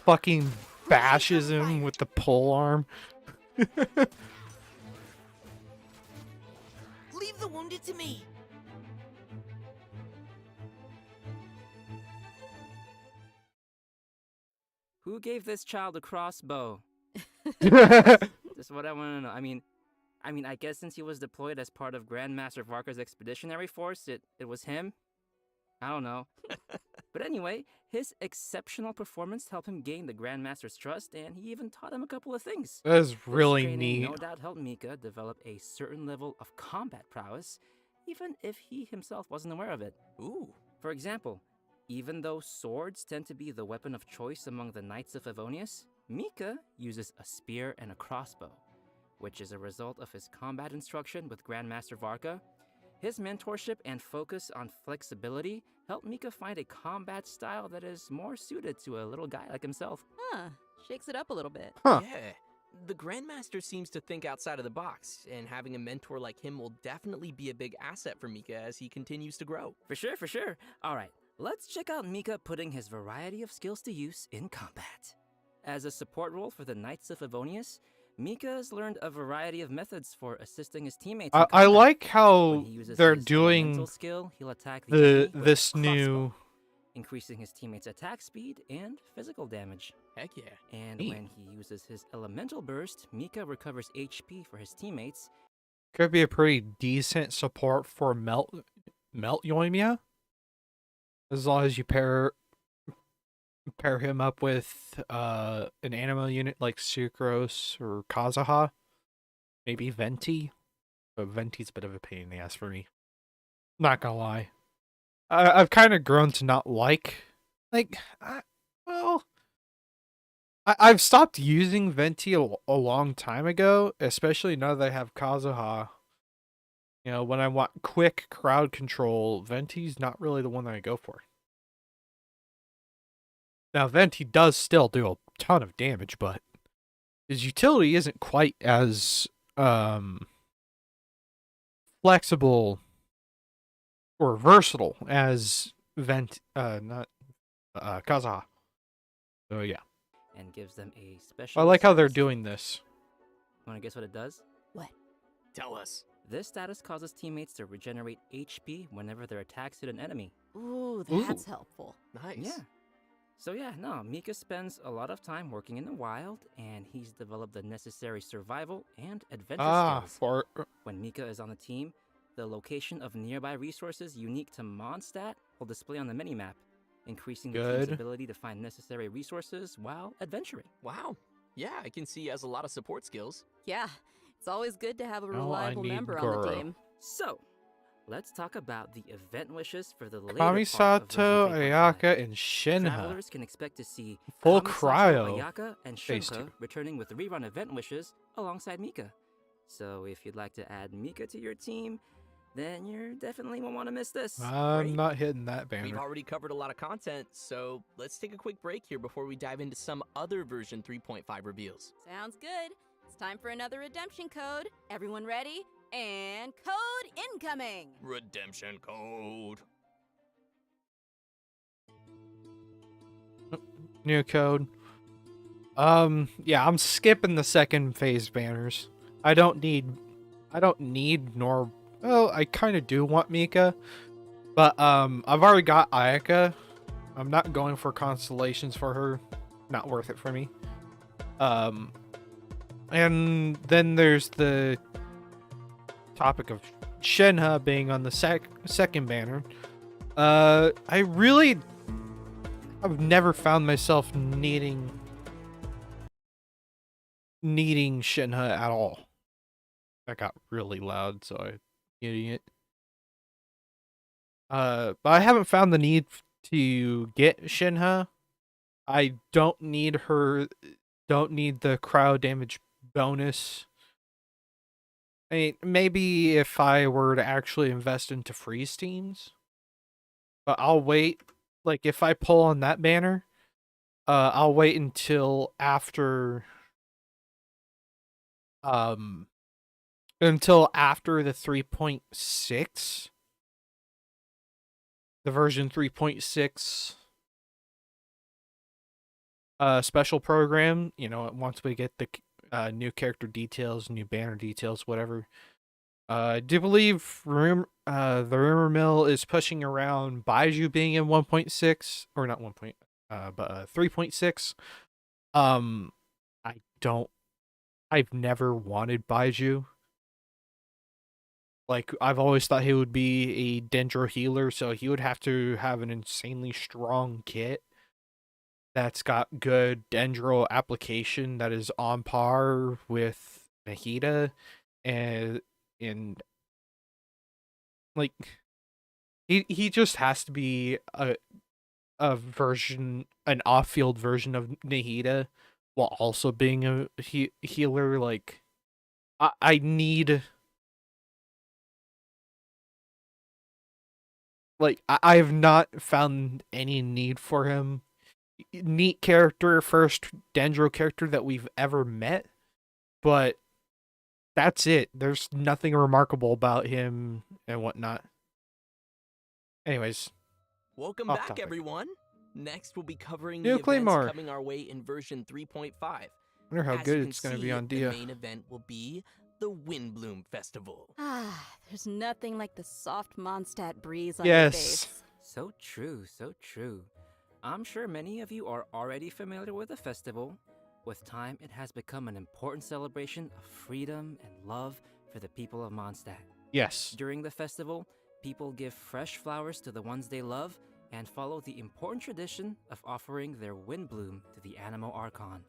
Fucking bashes him with the pole arm. Leave the wounded to me. Who gave this child a crossbow? That's That's what I want to know. I guess since he was deployed as part of Grandmaster Varka's expeditionary force, it was him? I don't know. But anyway, his exceptional performance helped him gain the Grandmaster's trust, and he even taught him a couple of things. really This training neat. no doubt helped Mika develop a certain level of combat prowess, even if he himself wasn't aware of it. Ooh. For example, even though swords tend to be the weapon of choice among the Knights of Avonius, Mika uses a spear and a crossbow, which is a result of his combat instruction with Grandmaster Varka. His mentorship and focus on flexibility helped Mika find a combat style that is more suited to a little guy like himself. Huh. Shakes it up a little bit. Huh. Yeah. The Grandmaster seems to think outside of the box, and having a mentor like him will definitely be a big asset for Mika as he continues to grow. For sure. All right, let's check out Mika putting his variety of skills to use in combat. As a support role for the Knights of Avonius, Mika has learned a variety of methods for assisting his teammates in I combat. like how When he uses they're his doing elemental skill, he'll attack the enemy with this a crossbow, new. increasing his teammates' attack speed and physical damage. Heck yeah. And Neat. when he uses his elemental burst, Mika recovers HP for his teammates. Could be a pretty decent support for Melt Yoimiya. As long as you pair him up with an animal unit like Sucrose or Kazuha. Maybe Venti. But Venti's a bit of a pain in the ass for me. Not gonna lie. I've kind of grown to not I've stopped using Venti a long time ago, especially now that I have Kazuha. You know, when I want quick crowd control, Venti's not really the one that I go for. Now, Venti does still do a ton of damage, but his utility isn't quite as flexible or versatile as not Kaza. So yeah, and gives them a special. I like how they're status. doing this. Want to guess what it does? What? Tell us. This status causes teammates to regenerate HP whenever their attacks hit an enemy. Ooh, that's helpful. Nice. Yeah. So yeah, no, Mika spends a lot of time working in the wild, and he's developed the necessary survival and adventure skills. When Mika is on the team, the location of nearby resources unique to Mondstadt will display on the minimap, increasing the team's ability to find necessary resources while adventuring. Wow. Yeah, I can see he has a lot of support skills. Yeah, it's always good to have a Now I reliable need member on the Goro. team. So, let's talk about the event wishes for the later part of version Kamisato, 3.5. Ayaka, and Shinha. Travelers can expect to see Full Kamisato, cryo. Ayaka, and Phase Shinha 2. returning with rerun event wishes alongside Mika. So if you'd like to add Mika to your team, then you definitely won't want to miss this. I'm not hitting that We've banner. already covered a lot of content, so let's take a quick break here before we dive into some other version 3.5 reveals. Sounds good. It's time for another redemption code. Everyone ready? And code incoming! Redemption code. New code. Yeah, I'm skipping the second phase banners. I don't need nor well, I kind of do want Mika, but I've already got Ayaka. I'm not going for constellations for her. Not worth it for me. And then there's the topic of Shinha being on the second banner. I've never found myself needing Shinha at all. That got really loud, so I'm muting it. But I haven't found the need to get Shinha. I don't need the cryo damage bonus. I mean, maybe if I were to actually invest into freeze teams. But I'll wait. Like, if I pull on that banner, I'll wait until after the 3.6. The version 3.6 special program, once we get the new character details, new banner details, whatever. I do believe the rumor mill is pushing around Baiju being in 1.6 or not 1. But 3.6. I've never wanted Baiju. Like, I've always thought he would be a Dendro healer, so he would have to have an insanely strong kit that's got good Dendro application that is on par with Nahida, and like he just has to be an off-field version of Nahida while also being a healer. Like, I need. Like, I have not found any need for him. Neat character, first Dendro character that we've ever met, but that's it. There's nothing remarkable about him and whatnot. Anyways. Welcome off back, topic. everyone. Next, we'll be covering New the Claymore. events coming our way in version 3.5. I wonder how As good you can it's going to be see, on Dia. The main event will be the WINDBLUME Festival. There's nothing like the soft Mondstadt breeze on your face. So true, so true. I'm sure many of you are already familiar with the festival. With time, it has become an important celebration of freedom and love for the people of Mondstadt. Yes. During the festival, people give fresh flowers to the ones they love and follow the important tradition of offering their WINDBLUME to the Animo Archon.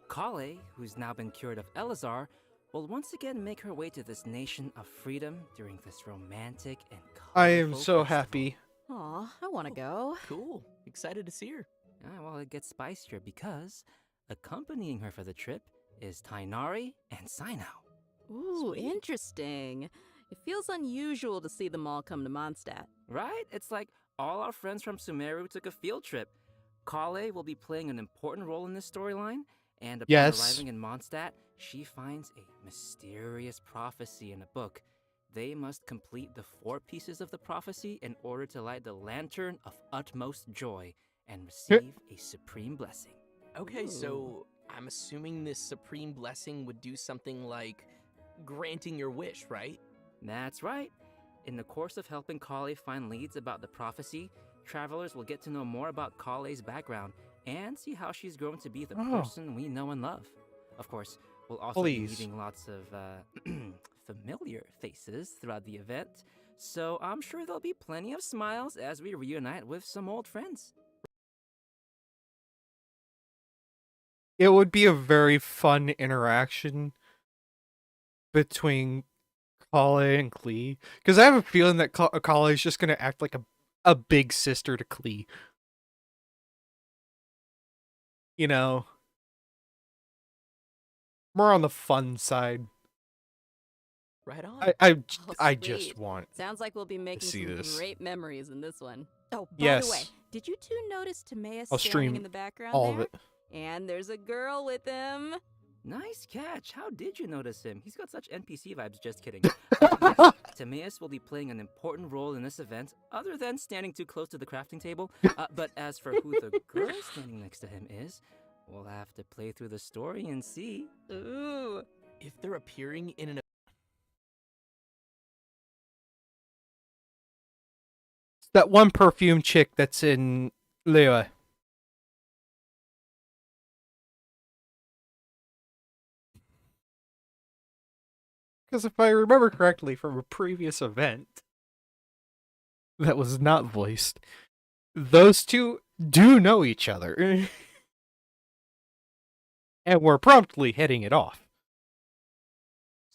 Collei, who's now been cured of Elazar, will once again make her way to this nation of freedom during this romantic and I am colorful so festival. happy. Aw, I want to go. Cool. Excited to see her. Well, it gets spicier because accompanying her for the trip is Tainari and Sinao. Ooh, interesting. It feels unusual to see them all come to Mondstadt. Right? It's like all our friends from Sumeru took a field trip. Collei will be playing an important role in this storyline, and upon Yes. arriving in Mondstadt, she finds a mysterious prophecy in a book they must complete the 4 pieces of the prophecy in order to light the lantern of utmost joy and receive a supreme blessing. Okay, so I'm assuming this supreme blessing would do something like granting your wish, right? That's right. In the course of helping Collei find leads about the prophecy, travelers will get to know more about Collei's background and see how she's grown to be the person we know and love. Of course, we'll also be meeting lots of familiar faces throughout the event, so I'm sure there'll be plenty of smiles as we reunite with some old friends. It would be a very fun interaction between Collei and Klee, because I have a feeling that Collei is just going to act like a big sister to Klee. You know, more on the fun side. Right on. I just want. Sounds like we'll be making see some this. great memories in this one. Oh, by Yes. the way, did you two notice Timaeus I'll standing stream in the background all there? of it. And there's a girl with him. Nice catch. How did you notice him? He's got such NPC vibes. Just kidding. Timaeus will be playing an important role in this event, other than standing too close to the crafting table. But as for who the girl standing next to him is, we'll have to play through the story and see. Ooh. If they're appearing in an That one perfume chick that's in Lua. Because if I remember correctly from a previous event that was not voiced, those two do know each other. And we're promptly hitting it off.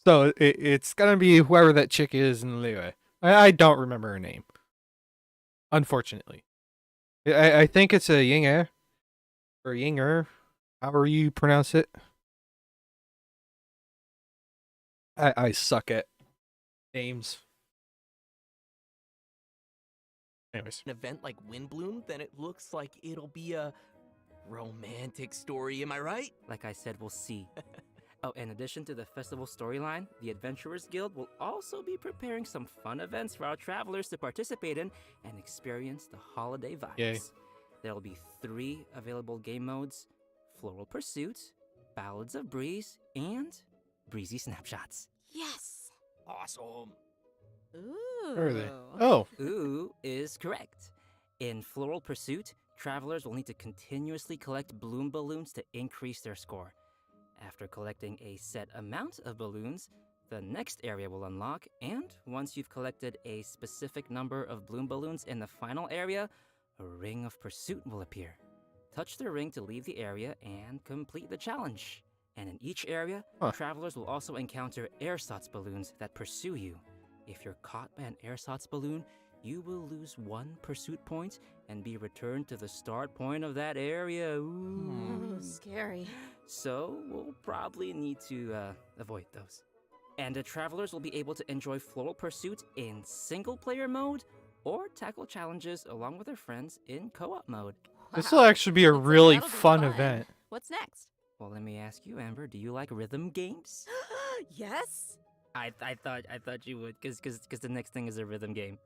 So it's gonna be whoever that chick is in Lua. I don't remember her name. Unfortunately. I think it's a Yinger. Or Yinger. However you pronounce it. I suck at names. Anyways. An event like WINDBLUME, then it looks like it'll be a romantic story, am I right? Like I said, we'll see. Oh, in addition to the festival storyline, the Adventurers Guild will also be preparing some fun events for our travelers to participate in and experience the holiday vibes. Yay. There will be 3 available game modes: Floral Pursuit, Ballads of Breeze, and Breezy Snapshots. Yes. Awesome. Ooh. Where are they? Oh. Ooh is correct. In Floral Pursuit, travelers will need to continuously collect bloom balloons to increase their score. After collecting a set amount of balloons, the next area will unlock, and once you've collected a specific number of bloom balloons in the final area, a ring of pursuit will appear. Touch the ring to leave the area and complete the challenge. And in each area, travelers will also encounter ersatz balloons that pursue you. If you're caught by an ersatz balloon, you will lose 1 pursuit point and be returned to the start point of that area. Ooh. Scary. So we'll probably need to avoid those. And the travelers will be able to enjoy Floral Pursuit in single-player mode or tackle challenges along with their friends in co-op mode. This will actually be a really That'll be fun event. What's next? Well, let me ask you, Amber, do you like rhythm games? Yes. I thought you would, because the next thing is a rhythm game.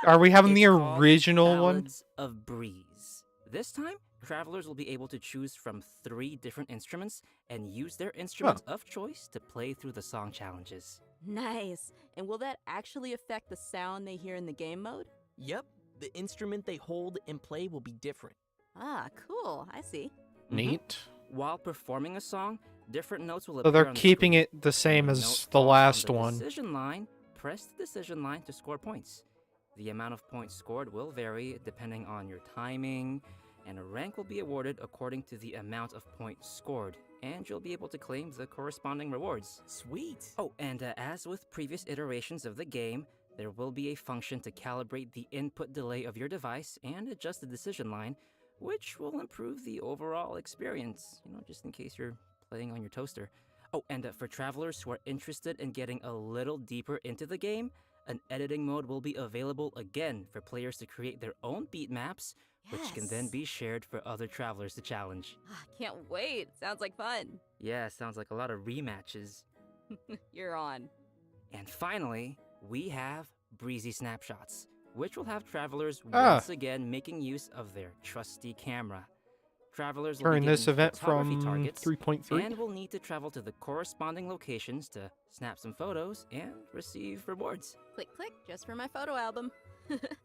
Are we having It's the called original one? Ballads of Breeze. This time, travelers will be able to choose from 3 different instruments and use their instrument of choice to play through the song challenges. Nice. And will that actually affect the sound they hear in the game mode? Yep, the instrument they hold and play will be different. Ah, cool. I see. Neat. While performing a song, different notes will appear So they're on the keeping screen. it the same When a as note the falls last on the one. Decision line, press the decision line to score points. The amount of points scored will vary depending on your timing, and a rank will be awarded according to the amount of points scored, and you'll be able to claim the corresponding rewards. Sweet. Oh, and as with previous iterations of the game, there will be a function to calibrate the input delay of your device and adjust the decision line, which will improve the overall experience, just in case you're playing on your toaster. Oh, and for travelers who are interested in getting a little deeper into the game, an editing mode will be available again for players to create their own beat maps, which can then be shared for other travelers to challenge. Can't wait. Sounds like fun. Yeah, sounds like a lot of rematches. You're on. And finally, we have Breezy Snapshots, which will have travelers Ah. once again making use of their trusty camera. Travelers will be During given this event photography from targets 3.3. and will need to travel to the corresponding locations to snap some photos and receive rewards. Click, click, just for my photo album.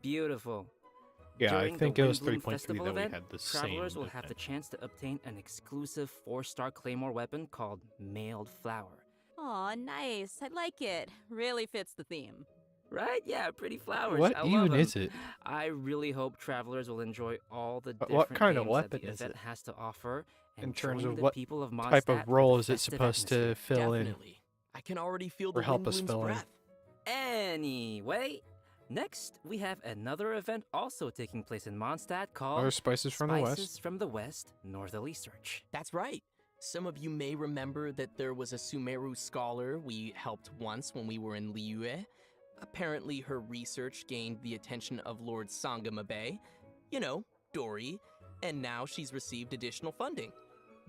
Beautiful. Yeah, I During think the it was WINDBLUME 3.3 Festival that we event, had the same. travelers will have the event. chance to obtain an exclusive 4-star Claymore weapon called Mailed Flower. Aw, nice. I like it. Really fits the theme. Right? Yeah, pretty flowers. What I even love 'em. is it? I really hope travelers will enjoy all the But different what kind of games that weapon the is event it? has to offer, and In terms join of the what people of type Mondstadt of for role the is it festive supposed to atmosphere. fill in? Definitely. I can already feel Or the help us WINDBLUME's fill in. breath. Anyway, next we have another event also taking place in Mondstadt called Other spices from the west. Spices from the West Northerly Search. That's right. Some of you may remember that there was a Sumeru scholar we helped once when we were in Liyue. Apparently, her research gained the attention of Lord Sangamabe, you know, Dory, and now she's received additional funding.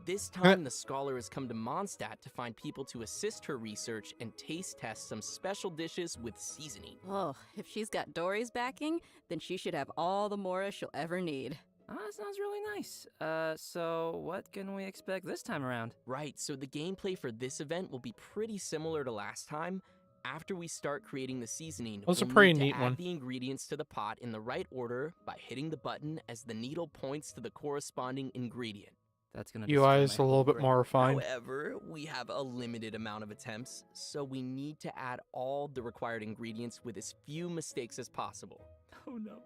This time, the scholar has come to Mondstadt to find people to assist her research and taste test some special dishes with seasoning. Oh, if she's got Dory's backing, then she should have all the Mora she'll ever need. That sounds really nice. So what can we expect this time around? Right, so the gameplay for this event will be pretty similar to last time. After we start creating the seasoning, That's a we'll pretty need to neat add one. the ingredients to the pot in the right order by hitting the button as the needle points to the corresponding ingredient. That's gonna UI destroy is my a little whole bit brain. more refined. However, we have a limited amount of attempts, so we need to add all the required ingredients with as few mistakes as possible. Oh no.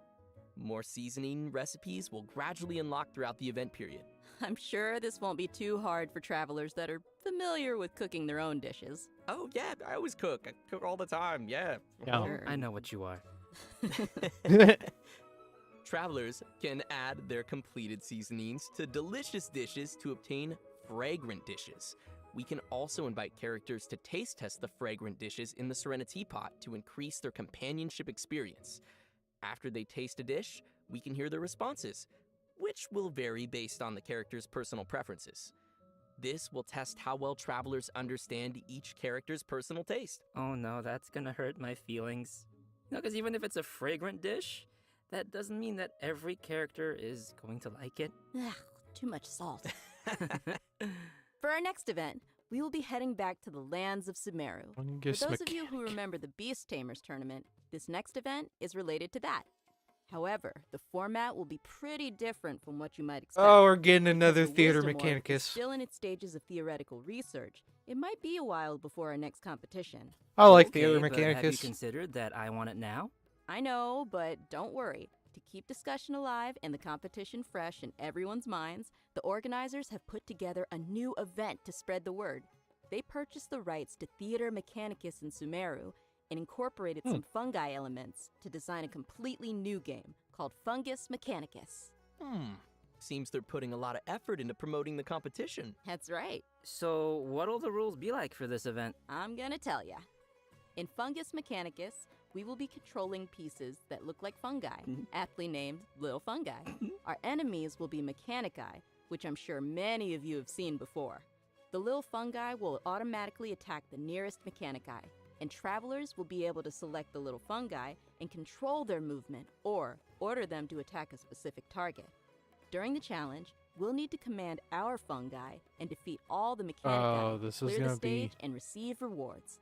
More seasoning recipes will gradually unlock throughout the event period. I'm sure this won't be too hard for travelers that are familiar with cooking their own dishes. Oh yeah, I always cook. I cook all the time, yeah. Yeah. Sure. I know what you are. Travelers can add their completed seasonings to delicious dishes to obtain fragrant dishes. We can also invite characters to taste test the fragrant dishes in the Serenity Pot to increase their companionship experience. After they taste a dish, we can hear their responses, which will vary based on the character's personal preferences. This will test how well travelers understand each character's personal taste. Oh no, that's gonna hurt my feelings. No, because even if it's a fragrant dish, that doesn't mean that every character is going to like it. Ugh, too much salt. For our next event, we will be heading back to the lands of Sumeru. For Fungus those of you who mechanic. remember the Beast Tamers tournament, this next event is related to that. However, the format will be pretty different from what you might expect. Oh, we're getting Because another the theater Wisdom Orb is mechanicus. still in its stages of theoretical research. It might be a while before our next competition. I like Okay, theater but have you mechanicus. considered that I want it now? I know, but don't worry. To keep discussion alive and the competition fresh in everyone's minds, the organizers have put together a new event to spread the word. They purchased the rights to Theater Mechanicus in Sumeru and incorporated some fungi elements to design a completely new game called Fungus Mechanicus. Seems they're putting a lot of effort into promoting the competition. That's right. So what'll the rules be like for this event? I'm gonna tell ya. In Fungus Mechanicus, we will be controlling pieces that look like fungi, aptly named little fungi. Our enemies will be Mechanici, which I'm sure many of you have seen before. The little fungi will automatically attack the nearest Mechanici, and travelers will be able to select the little fungi and control their movement or order them to attack a specific target. During the challenge, we'll need to command our fungi and defeat all the Mechanici, Oh, this is clear the gonna be- stage, and receive rewards.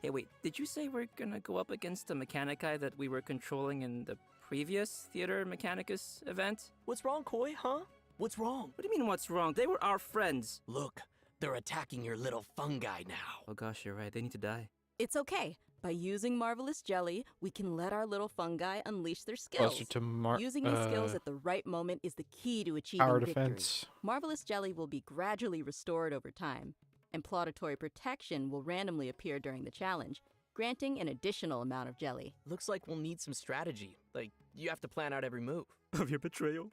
Hey, wait, did you say we're gonna go up against the Mechanici that we were controlling in the previous Theater Mechanicus event? What's wrong, Koi, huh? What's wrong? What do you mean, what's wrong? They were our friends. Look, they're attacking your little fungi now. Oh gosh, you're right, they need to die. It's okay. By using Marvelous Jelly, we can let our little fungi unleash their skills. Closer to Using these skills at the right moment is the key to achieving Tower victory. defense. Marvelous Jelly will be gradually restored over time, and Plauditory Protection will randomly appear during the challenge, granting an additional amount of jelly. Looks like we'll need some strategy. Like, you have to plan out every move. Of your betrayal?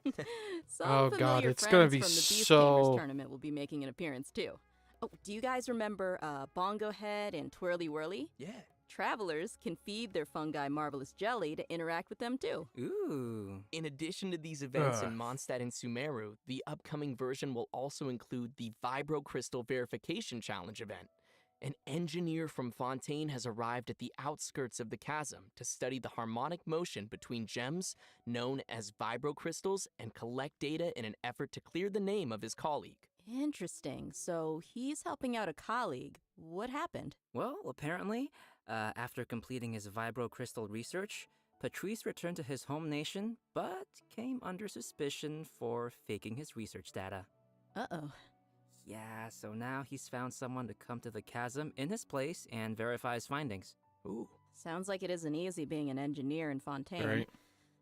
Some Oh, God, familiar it's friends gonna be from the Beast so- Tamers tournament will be making an appearance too. Oh, do you guys remember Bongo Head and Twirly Whirly? Yeah. Travelers can feed their fungi Marvelous Jelly to interact with them too. Ooh. In addition to these events Ugh. in Mondstadt and Sumeru, the upcoming version will also include the Vibro Crystal Verification Challenge event. An engineer from Fontaine has arrived at the outskirts of the chasm to study the harmonic motion between gems known as vibrocrystals and collect data in an effort to clear the name of his colleague. Interesting. So he's helping out a colleague. What happened? Well, apparently, after completing his vibrocrystal research, Patrice returned to his home nation, but came under suspicion for faking his research data. Uh-oh. Yeah, so now he's found someone to come to the chasm in his place and verify his findings. Ooh. Sounds like it isn't easy being an engineer in Fontaine. Right.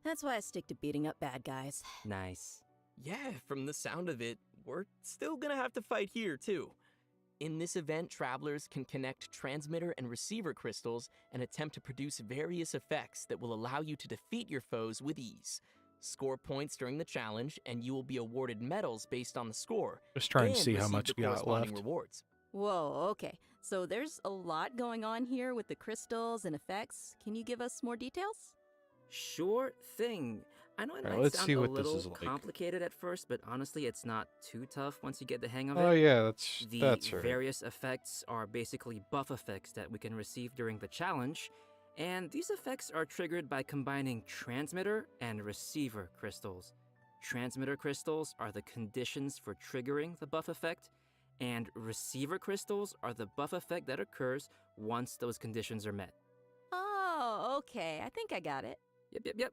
That's why I stick to beating up bad guys. Nice. Yeah, from the sound of it, we're still gonna have to fight here, too. In this event, travelers can connect transmitter and receiver crystals and attempt to produce various effects that will allow you to defeat your foes with ease. Score points during the challenge, and you will be awarded medals based on the score. Just trying to and see how receive much the we got corresponding left. rewards. Whoa, okay. So there's a lot going on here with the crystals and effects. Can you give us more details? Sure thing. I know it Alright, might let's sound see a what this little is like. complicated at first, but honestly, it's not too tough once you get the hang of it. Oh yeah, The that's right. various effects are basically buff effects that we can receive during the challenge, and these effects are triggered by combining transmitter and receiver crystals. Transmitter crystals are the conditions for triggering the buff effect, and receiver crystals are the buff effect that occurs once those conditions are met. Oh, okay. I think I got it. Yep.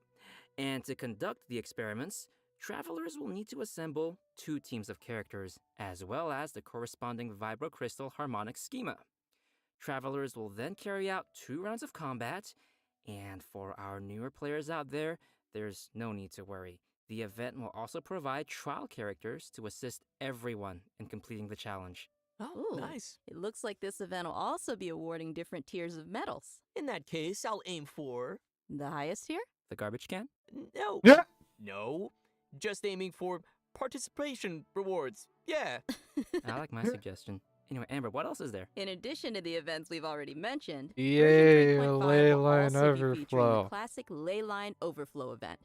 And to conduct the experiments, travelers will need to assemble 2 teams of characters, as well as the corresponding vibrocrystal harmonic schema. Travelers will then carry out 2 rounds of combat, and for our newer players out there, there's no need to worry. The event will also provide trial characters to assist everyone in completing the challenge. Oh, Ooh, nice. It looks like this event will also be awarding different tiers of medals. In that case, I'll aim for... The highest tier? The garbage can? No. Yeah. No. Just aiming for participation rewards. Yeah. I like my suggestion. Anyway, Amber, what else is there? In addition to the events we've already mentioned, Yay, version 3.5 ley will line also be featuring overflow. the classic ley line overflow event,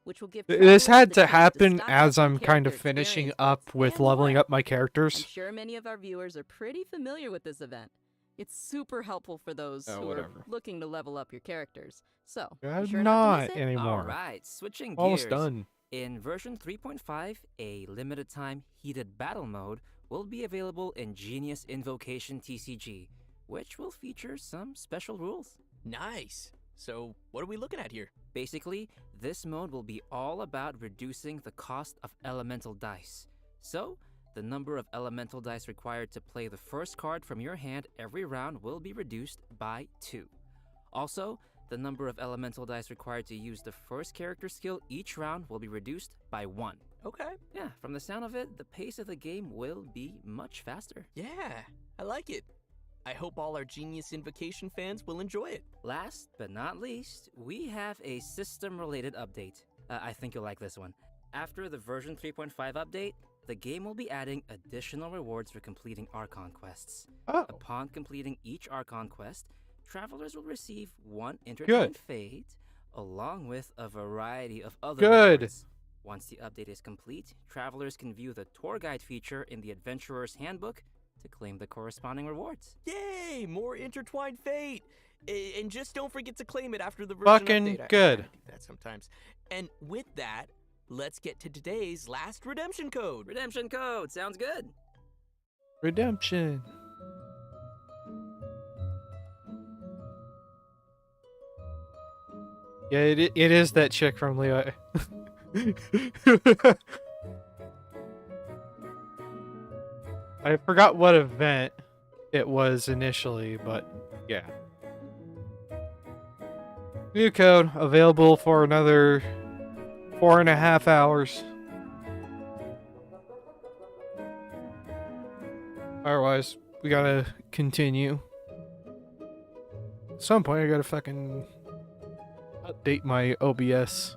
which will give This travelers had the to chance happen stock up as on I'm kind of character finishing experience up points with and leveling more. up my I'm characters. sure many of our viewers are pretty familiar with this event. It's super helpful for those Oh, who whatever. are looking to level up your characters. So, I'm be sure not to miss it. anymore. Alright, switching gears. Almost done. In version 3.5, a limited time heated battle mode will be available in Genius Invocation TCG, which will feature some special rules. Nice. So, what are we looking at here? Basically, this mode will be all about reducing the cost of elemental dice. So, the number of elemental dice required to play the first card from your hand every round will be reduced by 2. Also, the number of elemental dice required to use the first character skill each round will be reduced by 1. Okay. Yeah, from the sound of it, the pace of the game will be much faster. Yeah, I like it. I hope all our Genius Invocation fans will enjoy it. Last but not least, we have a system-related update. I think you'll like this one. After the version 3.5 update, the game will be adding additional rewards for completing Archon quests. Oh, Upon completing each Archon quest, travelers will receive 1 Intertwined Fate, along with a variety of other Good. rewards. Once the update is complete, travelers can view the tour guide feature in the Adventurer's Handbook to claim the corresponding rewards. Yay! More Intertwined Fate! And just don't forget to claim it after the version Fucking update. good. I do that sometimes. And with that, let's get to today's last redemption code. Redemption code! Sounds good! redemption. Yeah, it is that chick from Leo. I forgot what event it was initially, but yeah. New code available for another 4.5 hours. Otherwise, we gotta continue. At some point, I gotta fucking update my OBS.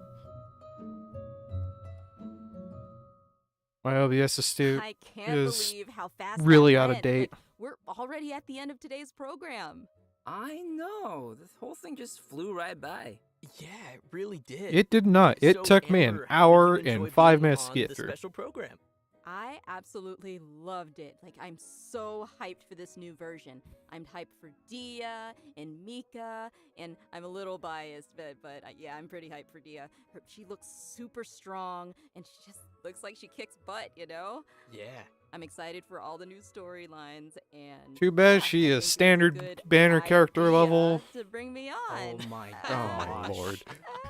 My OBS I can't is believe how fast really that out of went, date. but we're already at the end of today's program. I know! This whole thing just flew right by. Yeah, it really did. It did not. It So, took me an Amber, how did hour you enjoy and 5 being minutes to on get the through. special program? I absolutely loved it. Like, I'm so hyped for this new version. I'm hyped for Dia and Mika, and I'm a little biased, but yeah, I'm pretty hyped for Dia. She looks super strong, and she just looks like she kicks butt, you know? Yeah. I'm excited for all the new storylines, and Too bad yeah, she I is think it's a standard good banner character idea level. to bring me on. Oh my Oh my gosh. lord.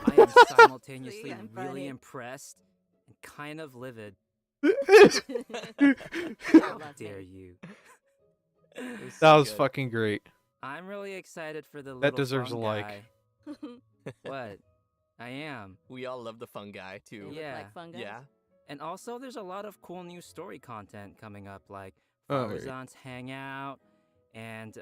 I am simultaneously See, I'm really funny. impressed and kind of livid. Oh, How that's dare me. you? That was fucking great. I'm really excited for the little That deserves fun a like. guy. What? I am. We all love the fun guy, too. They Yeah. look like fun guys. Yeah. And also, there's a lot of cool new story content coming up, like Oh, right. Farazan's Hangout, and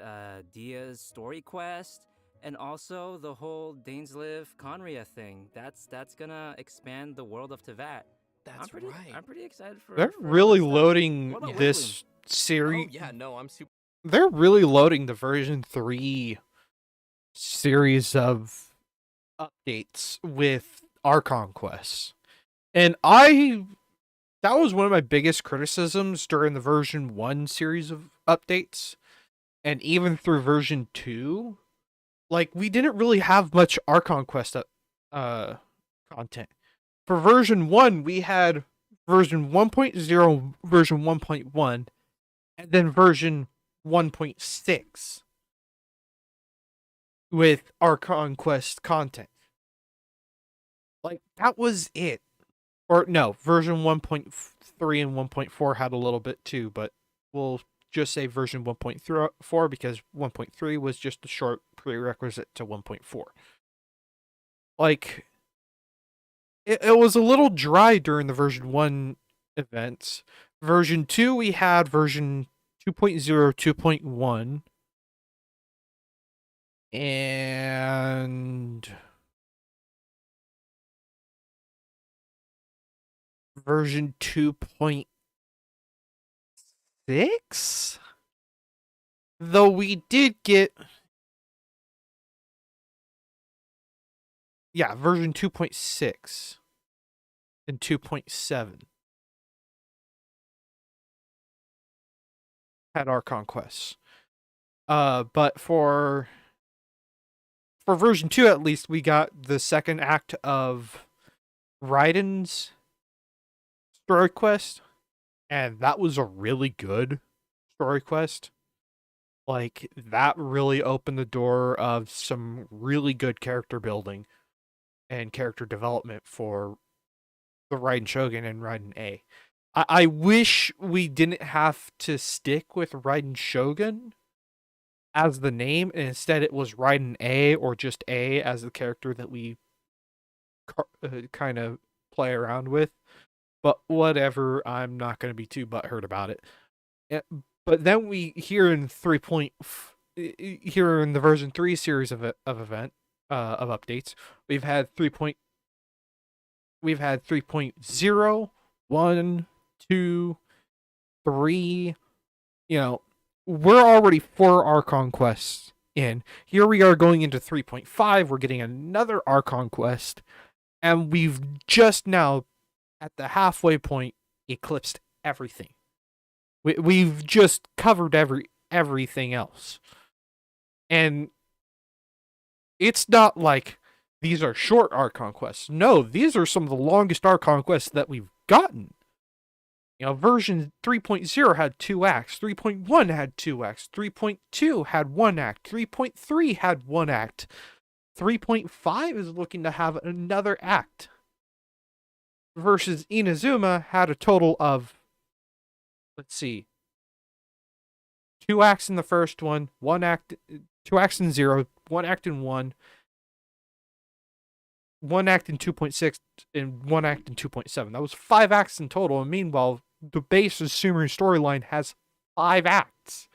Dia's Story Quest, and also the whole Dainsliv Conria thing. That's gonna expand the world of Tevat. That's I'm pretty excited for. They're for all really this stuff. loading What about this Oh, series. yeah, no, I'm super. They're really loading the version 3 series of updates with Archon quests. And that was one of my biggest criticisms during the version 1 series of updates. And even through version 2, like, we didn't really have much Archon quest content. For version 1, we had version 1.0, version 1.1, and then version 1.6 with Archon quest content. Like, that was it. Or no, version 1.3 and 1.4 had a little bit too, but we'll just say version 1.4 because 1.3 was just a short prerequisite to 1.4. Like, it was a little dry during the version 1 events. Version 2, we had version 2.0, 2.1, and version 2.6? Though we did get... Yeah, version 2.6 and 2.7 had Archon quests. But for version 2 at least, we got the second act of Raiden's story quest, and that was a really good story quest. Like, that really opened the door of some really good character building and character development for the Raiden Shogun and Raiden A. I wish we didn't have to stick with Raiden Shogun as the name, and instead it was Raiden A, or just A as the character that we kind of play around with. But whatever, I'm not going to be too butthurt about it. But then we here in here in the version 3 series of updates, we've had 3.0, 1, 2, 3. You know, we're already 4 Archon quests in. Here we are going into 3.5. We're getting another Archon quest, and we've just now, at the halfway point, eclipsed everything. We've just covered everything else. And it's not like these are short Archon quests. No, these are some of the longest Archon quests that we've gotten. You know, version 3.0 had 2 acts, 3.1 had 2 acts, 3.2 had 1 act, 3.3 had 1 act, 3.5 is looking to have another act. Versus Inazuma had a total of, let's see, 2 acts in the first one, 1 act, 2 acts in 0, 1 act in 1, 1 act in 2.6, and 1 act in 2.7. That was 5 acts in total. And meanwhile, the base Sumeru storyline has 5 acts.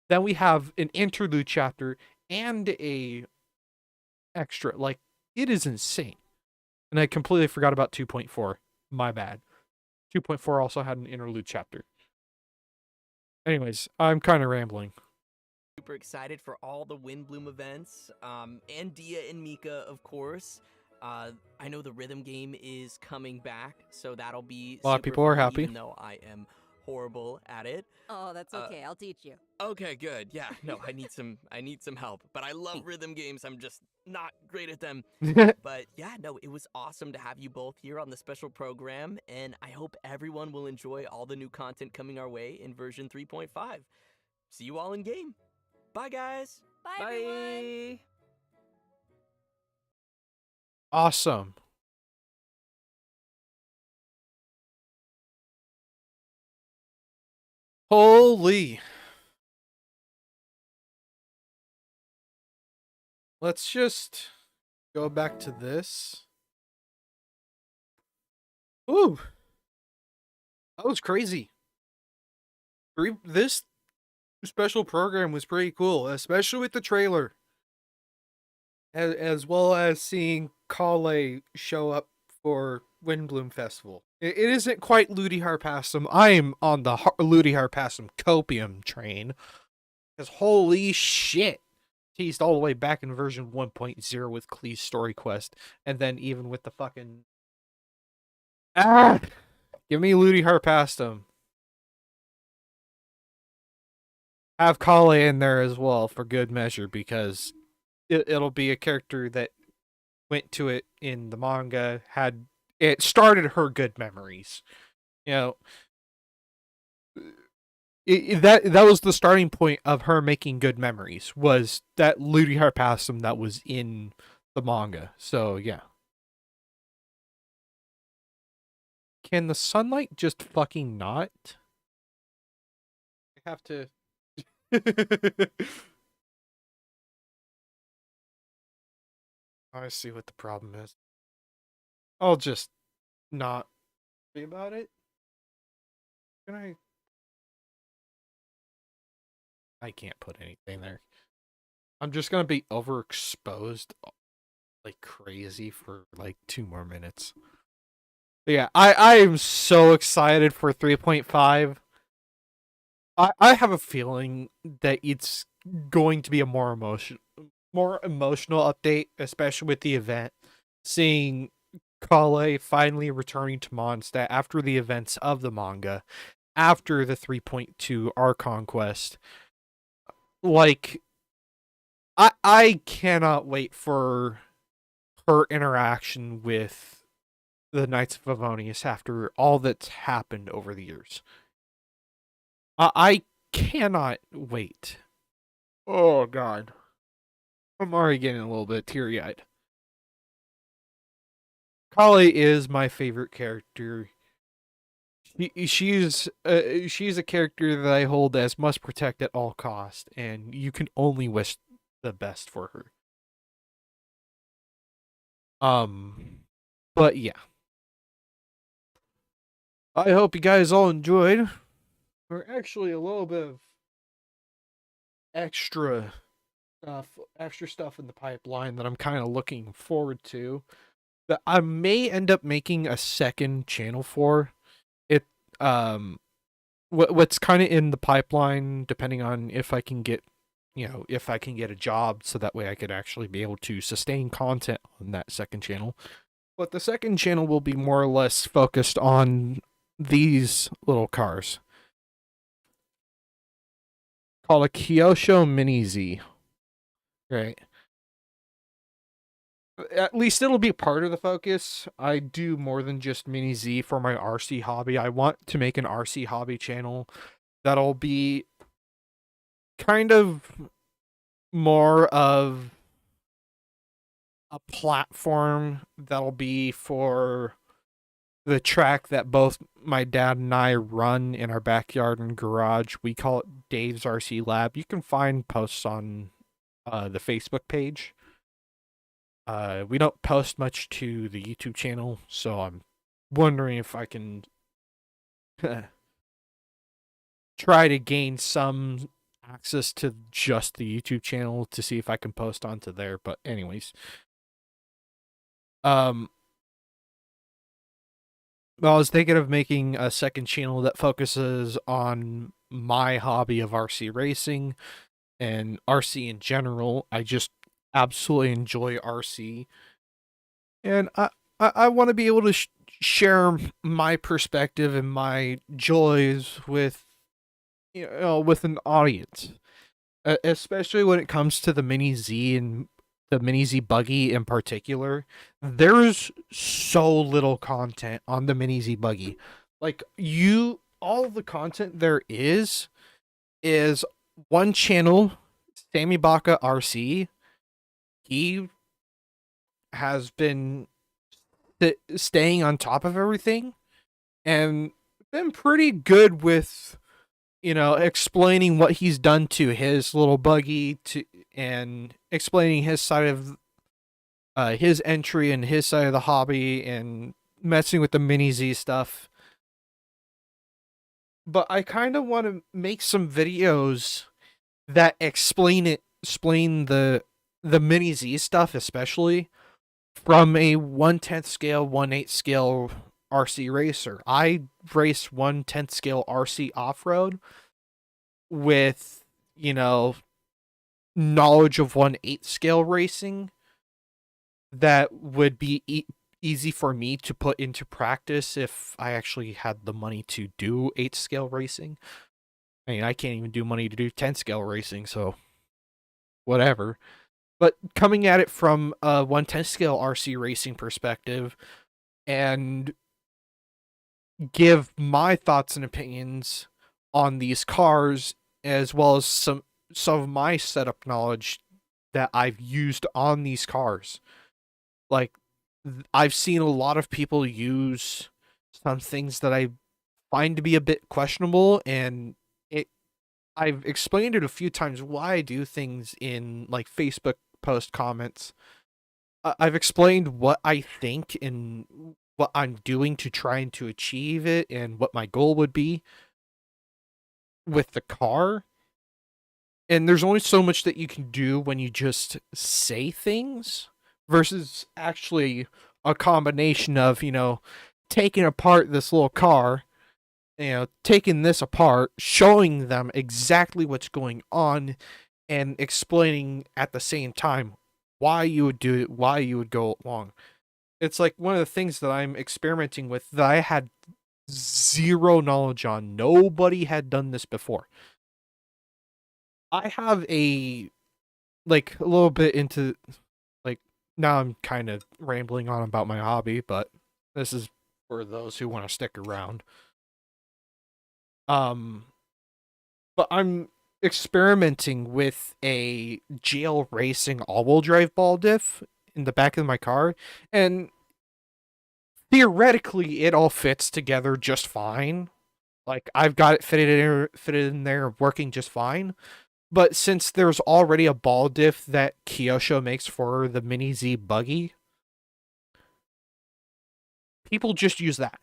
Then we have an interlude chapter and a extra. Like, it is insane. And I completely forgot about 2.4. My bad. 2.4 also had an interlude chapter. Anyways, I'm kind of rambling. Super excited for all the WINDBLUME events, and Dia and Mika, of course. I know the rhythm game is coming back, so that'll be A lot of super people are fun, happy. even though I am horrible at it. Oh, that's okay. I'll teach you. Okay, good. Yeah, no, I need some help. But I love rhythm games. I'm just not great at them. But yeah, no, it was awesome to have you both here on the special program, and I hope everyone will enjoy all the new content coming our way in version 3.5. See you all in game. Bye, guys. Bye, everyone. Awesome. Holy. Let's just go back to this. Ooh. That was crazy. This special program was pretty cool, especially with the trailer. As well as seeing Collei show up for WINDBLUME Festival. It isn't quite Ludi Harpassum. I am on the Ludi Harpassum copium train. Because holy shit. Teased all the way back in version 1.0 with Klei's story quest. And then even with the fucking... Give me Ludi Harpassum. Have Collei in there as well for good measure, because it'll be a character that went to it in the manga, it started her good memories. You know, that was the starting point of her making good memories, was that Ludi Harpassum that was in the manga. So yeah. Can the sunlight just fucking not? I have to... I see what the problem is. I'll just not be about it. Can I can't put anything there. I'm just gonna be overexposed like crazy for like 2 more minutes. But yeah, I am so excited for 3.5. I have a feeling that it's going to be a more emotional update, especially with the event. Seeing Collei finally returning to Mondstadt after the events of the manga, after the 3.2 Archon quest. Like, I cannot wait for her interaction with the Knights of Favonius after all that's happened over the years. I cannot wait. Oh, God. I'm already getting a little bit teary-eyed. Collei is my favorite character. She's a character that I hold as must protect at all cost, and you can only wish the best for her. But yeah. I hope you guys all enjoyed. We're actually a little bit of extra stuff in the pipeline that I'm kind of looking forward to, that I may end up making a second channel for. It what's kind of in the pipeline, depending on if I can get a job, so that way I could actually be able to sustain content on that second channel. But the second channel will be more or less focused on these little cars, called a Kyosho Mini Z. Right. At least it'll be part of the focus. I do more than just Mini Z for my RC hobby. I want to make an RC hobby channel that'll be kind of more of a platform that'll be for the track that both my dad and I run in our backyard and garage. We call it Dave's RC Lab. You can find posts on the Facebook page. We don't post much to the YouTube channel, so I'm wondering if I can try to gain some access to just the YouTube channel to see if I can post onto there. But anyways, well, I was thinking of making a second channel that focuses on my hobby of RC racing and RC in general. I just absolutely enjoy RC. And I want to be able to share my perspective and my joys with, with an audience, especially when it comes to the Mini Z and the Mini Z buggy in particular. There's so little content on the Mini Z buggy. Like, all the content there is one channel, Sammy Baka RC. He has been staying on top of everything and been pretty good with, explaining what he's done to his little buggy and explaining his side of his entry and his side of the hobby and messing with the Mini Z stuff. But I kind of want to make some videos that explain the Mini Z stuff, especially from a 1/10 scale, 1/8 scale RC racer. I race 1/10 scale RC off road with, knowledge of 1/8 scale racing that would be easy for me to put into practice if I actually had the money to do 8 scale racing. I mean, I can't even do money to do 10 scale racing, so whatever. But coming at it from a 1/10 scale RC racing perspective and give my thoughts and opinions on these cars, as well as some of my setup knowledge that I've used on these cars. Like, I've seen a lot of people use some things that I find to be a bit questionable, and I've explained it a few times why I do things in, like, Facebook post comments. I've explained what I think and what I'm doing to try to achieve it and what my goal would be with the car. And there's only so much that you can do when you just say things versus actually a combination of, taking apart this little car, taking this apart, showing them exactly what's going on, and explaining at the same time why you would do it, why you would go along. It's like one of the things that I'm experimenting with that I had zero knowledge on. Nobody had done this before. I have a little bit into, now I'm kind of rambling on about my hobby, but this is for those who want to stick around. But I'm experimenting with a GL Racing all-wheel drive ball diff in the back of my car, and theoretically it all fits together just fine. Like, I've got it fitted in there working just fine. But since there's already a ball diff that Kyosho makes for the Mini Z buggy, people just use that.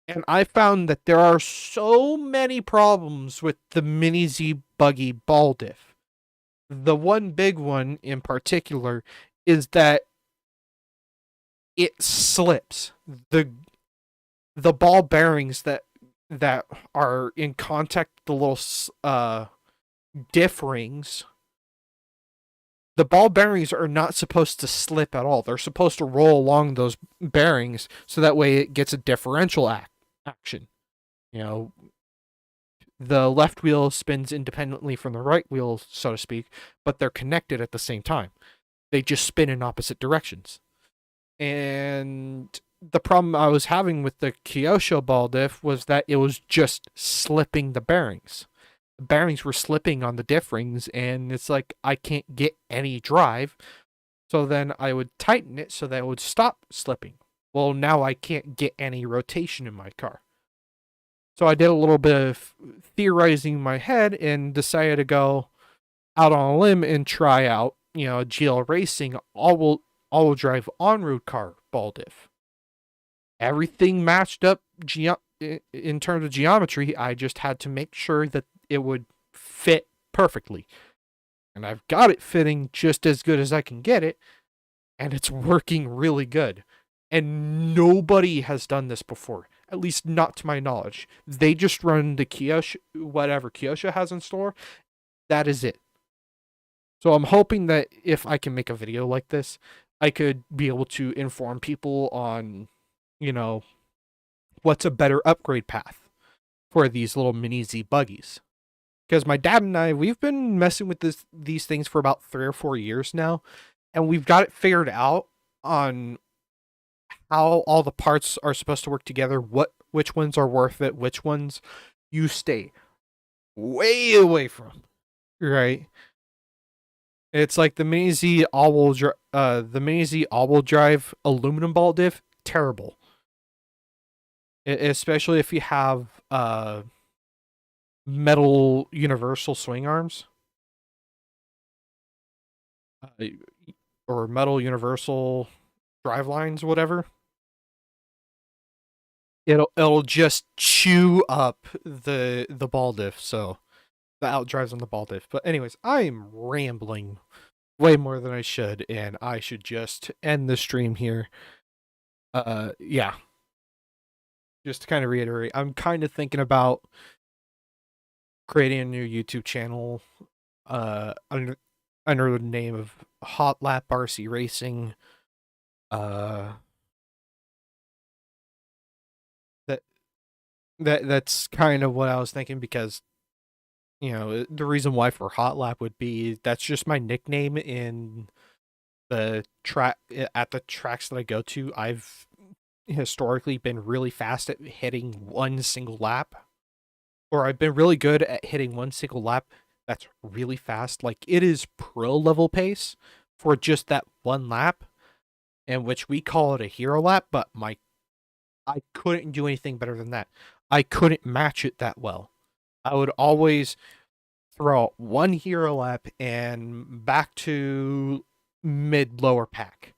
And I found that there are so many problems with the Mini Z buggy ball diff. The one big one in particular is that it slips. The ball bearings that are in contact with the little diff rings, the ball bearings are not supposed to slip at all. They're supposed to roll along those bearings so that way it gets a differential action. The left wheel spins independently from the right wheel, so to speak, but they're connected at the same time. They just spin in opposite directions. And the problem I was having with the Kyosho ball diff was that it was just slipping the bearings. The bearings were slipping on the diff rings, and it's like, I can't get any drive. So then I would tighten it so that it would stop slipping. Well, now I can't get any rotation in my car. So I did a little bit of theorizing in my head and decided to go out on a limb and try out, a GL Racing all-wheel drive on-road car ball diff. Everything matched up in terms of geometry. I just had to make sure that it would fit perfectly. And I've got it fitting just as good as I can get it, and it's working really good. And nobody has done this before, at least not to my knowledge. They just run the Kyosho, whatever Kyosho has in store. That is it. So I'm hoping that if I can make a video like this, I could be able to inform people on, you know, what's a better upgrade path for these little mini Z buggies. Because my dad and I, we've been messing with these things for about 3 or 4 years now, and we've got it figured out on how all the parts are supposed to work together, which ones are worth it, which ones you stay way away from, right? It's like the Mini Z all-wheel drive aluminum ball diff, terrible. Especially if you have metal universal swing arms, or metal universal drive lines, whatever. It'll just chew up the ball diff, so the outdrives on the ball diff. But anyways, I'm rambling way more than I should, and I should just end the stream here. Yeah. Just to kind of reiterate, I'm kind of thinking about creating a new YouTube channel under the name of Hot Lap RC Racing. That's kind of what I was thinking, because the reason why for Hot Lap would be that's just my nickname in the track at the tracks that I go to. I've historically been really fast at hitting one single lap, or I've been really good at hitting one single lap that's really fast. Like, it is pro level pace for just that one lap, in which we call it a hero lap, but I couldn't do anything better than that. I couldn't match it that well. I would always throw out one hero lap and back to mid-lower pack,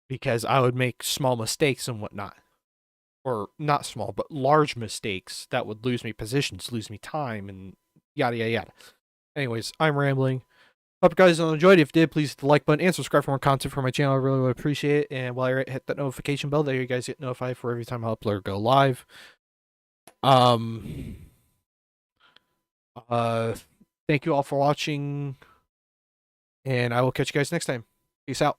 because I would make small mistakes and whatnot. Or not small, but large mistakes that would lose me positions, lose me time, and yada, yada, yada. Anyways, I'm rambling. Hope you guys enjoyed. If you did, please hit the like button and subscribe for more content for my channel. I really would appreciate it. And while you're at it, hit that notification bell. There you guys get notified for every time I upload or go live. Thank you all for watching, and I will catch you guys next time. Peace out.